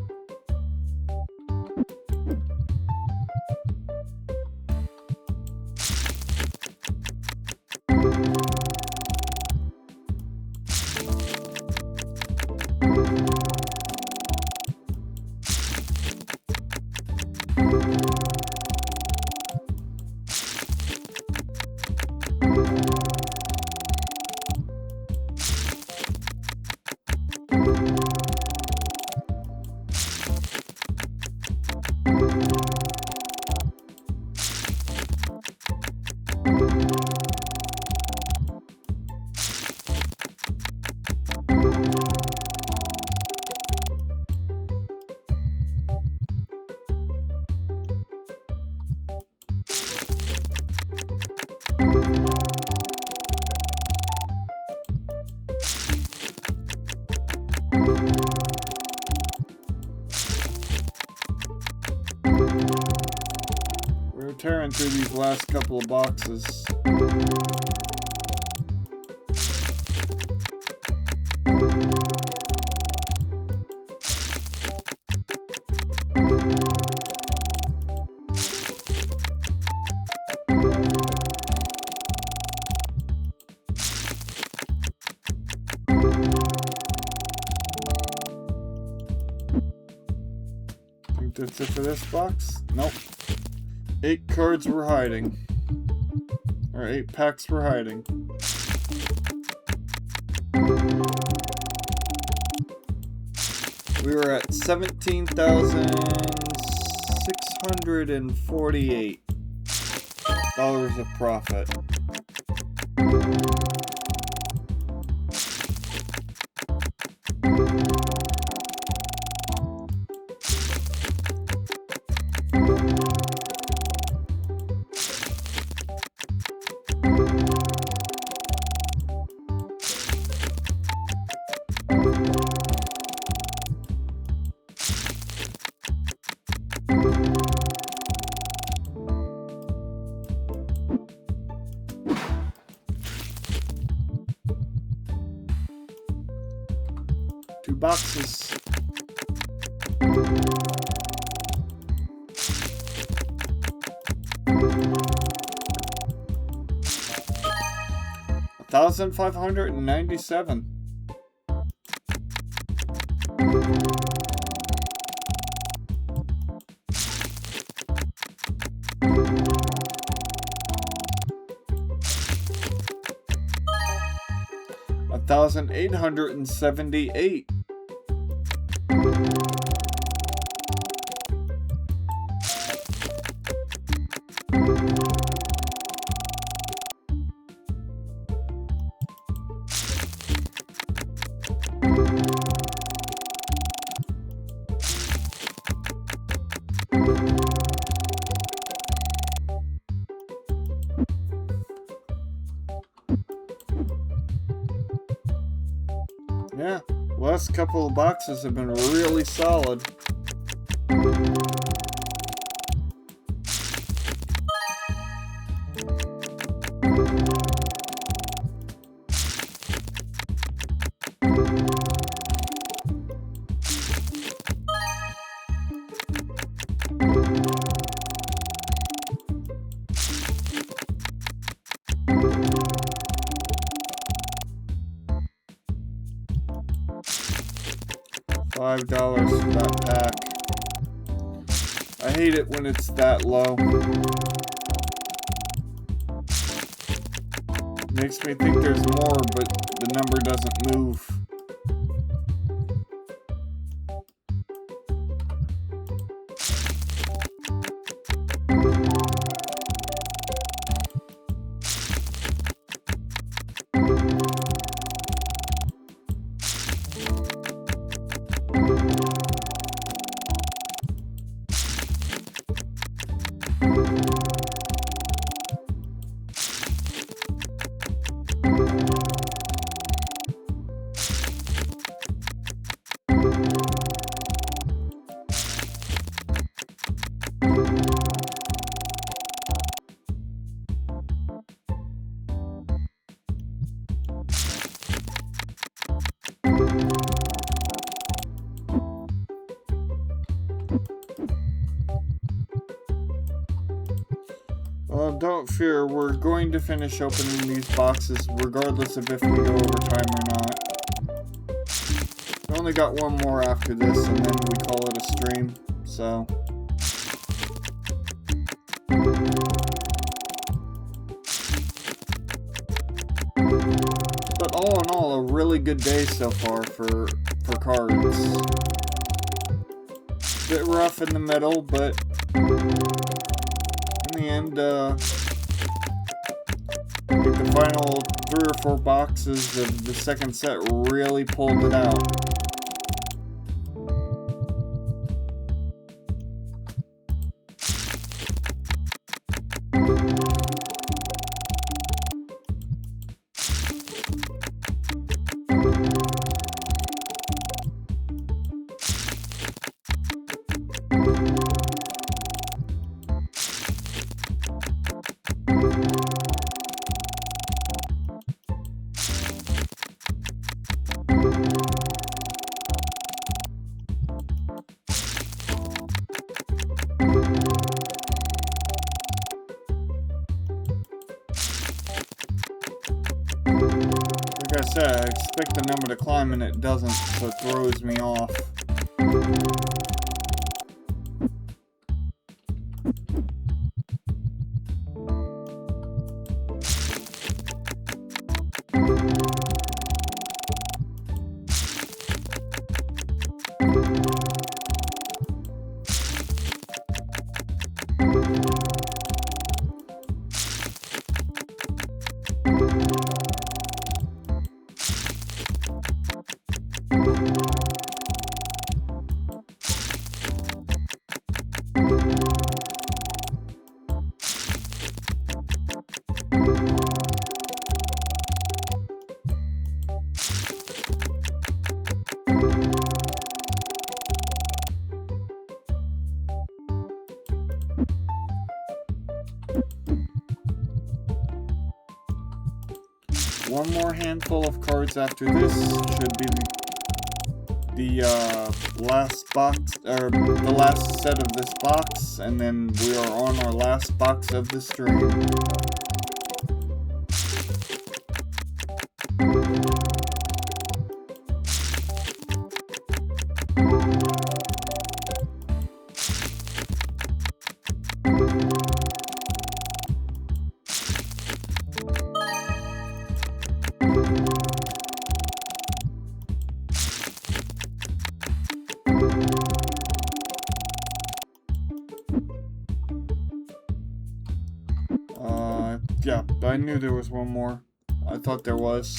We're tearing through these last couple of boxes. Think that's it for this box? Nope. 8 cards were hiding. Or 8 packs were hiding. We were at $17,648 of profit. Two boxes. $1,597. $1,878. Yeah, last couple of boxes have been really solid. $5 for that pack. I hate it when it's that low. Makes me think there's more, but the number doesn't move. Don't fear, we're going to finish opening these boxes regardless of if we go over time or not. We only got one more after this, and then we call it a stream, so... But all in all, a really good day so far for cards. Bit rough in the middle, but in the end, I think the final 3 or 4 boxes of the second set really pulled it out. Like I said, I expect the number to climb and it doesn't, so it throws me off. One more handful of cards after this should be the last box, or the last set of this box, and then we are on our last box of the stream. Yeah, I knew there was one more. I thought there was.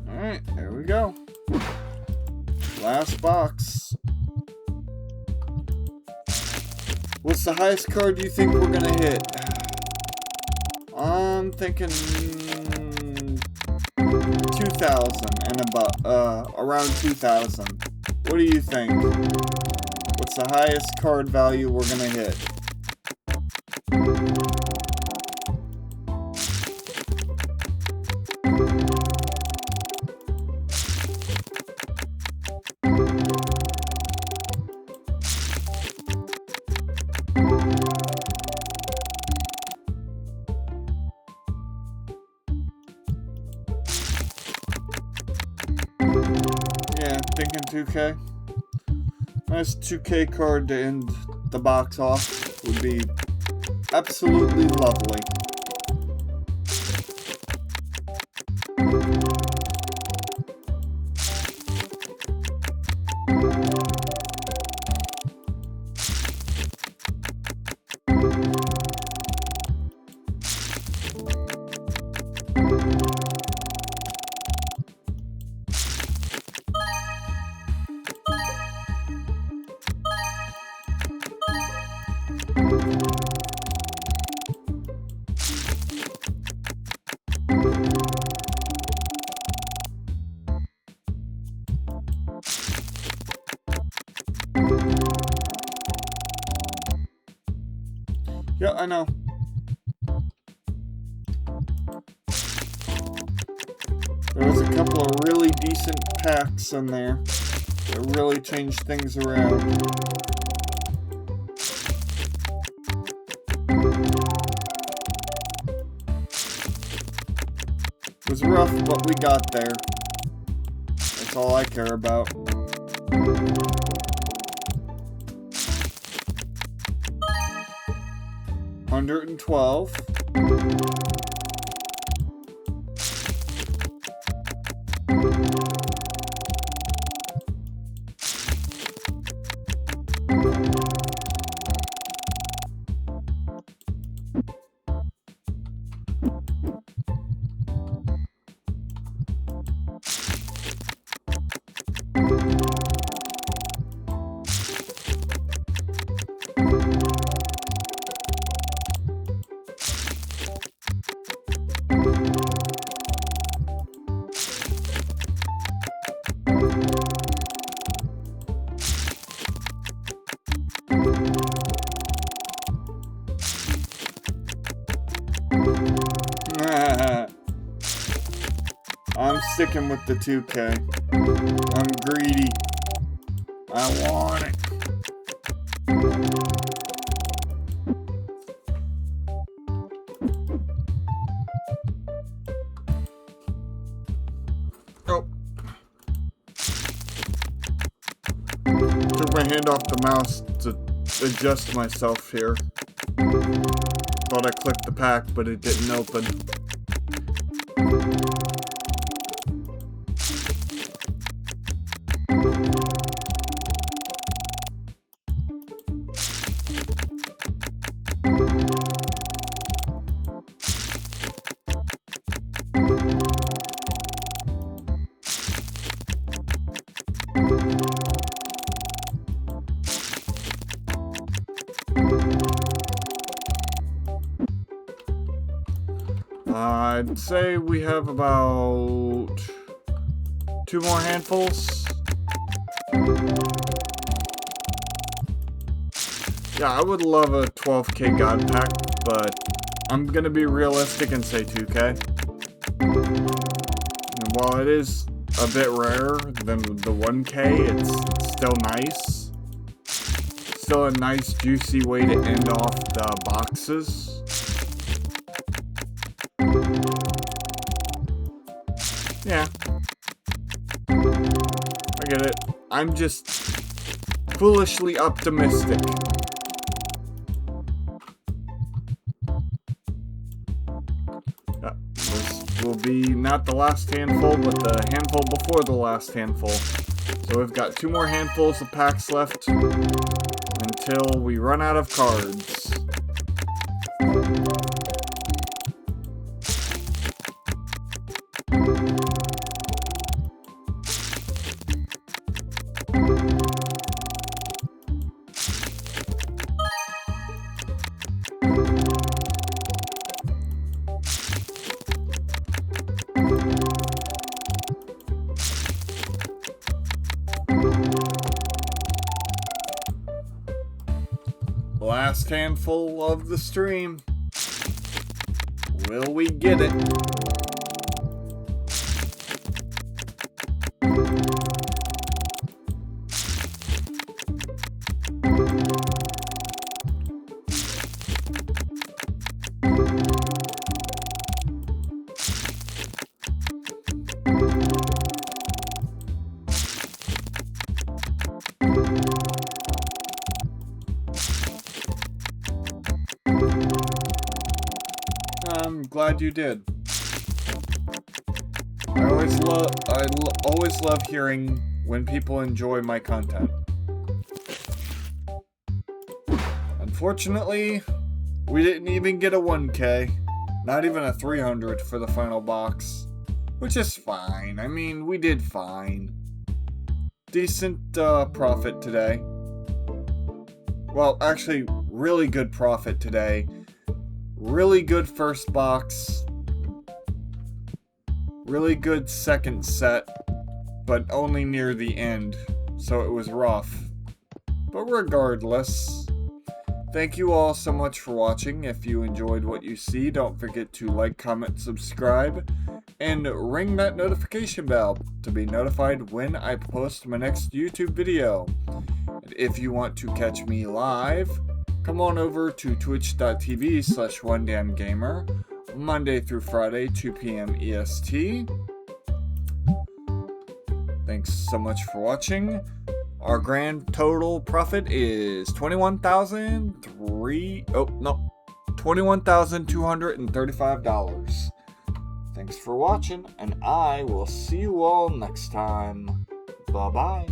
Alright, there we go. Last box. What's the highest card you think we're gonna hit? I'm thinking 2,000 and about, around 2,000. What do you think? What's the highest card value we're gonna hit? Yeah, thinking 2K. Nice 2K card to end the box off would be absolutely lovely. I know. There was a couple of really decent packs in there that really changed things around. It was rough, but we got there. That's all I care about. $112. I'm sticking with the 2K. I'm greedy. I want it. Oh. Took my hand off the mouse to adjust myself here. Thought I clicked the pack, but it didn't open. I'd say we have about 2 more handfuls. Yeah, I would love a 12K God pack, but I'm gonna be realistic and say 2K. And while it is a bit rarer than the 1K, it's still nice. Still a nice, juicy way to end off the boxes. Yeah. I get it. I'm just foolishly optimistic. This will be not the last handful, but the handful before the last handful. So we've got 2 more handfuls of packs left until we run out of cards. Last handful of the stream. Will we get it? I'm glad you did. I always love hearing when people enjoy my content. Unfortunately, we didn't even get a 1K, not even a 300 for the final box, which is fine. I mean, we did fine. Decent profit today. Well, actually, really good profit today. Really good first box. Really good second set, but only near the end, so it was rough. But regardless, Thank you all so much for watching. If you enjoyed what you see, don't forget to like, comment, subscribe, and ring that notification bell to be notified when I post my next YouTube video. And if you want to catch me live, come on over to twitch.tv/onedamngamer, Monday through Friday, 2 p.m. EST. Thanks so much for watching. Our grand total profit is $21,235. Thanks for watching, and I will see you all next time. Bye-bye.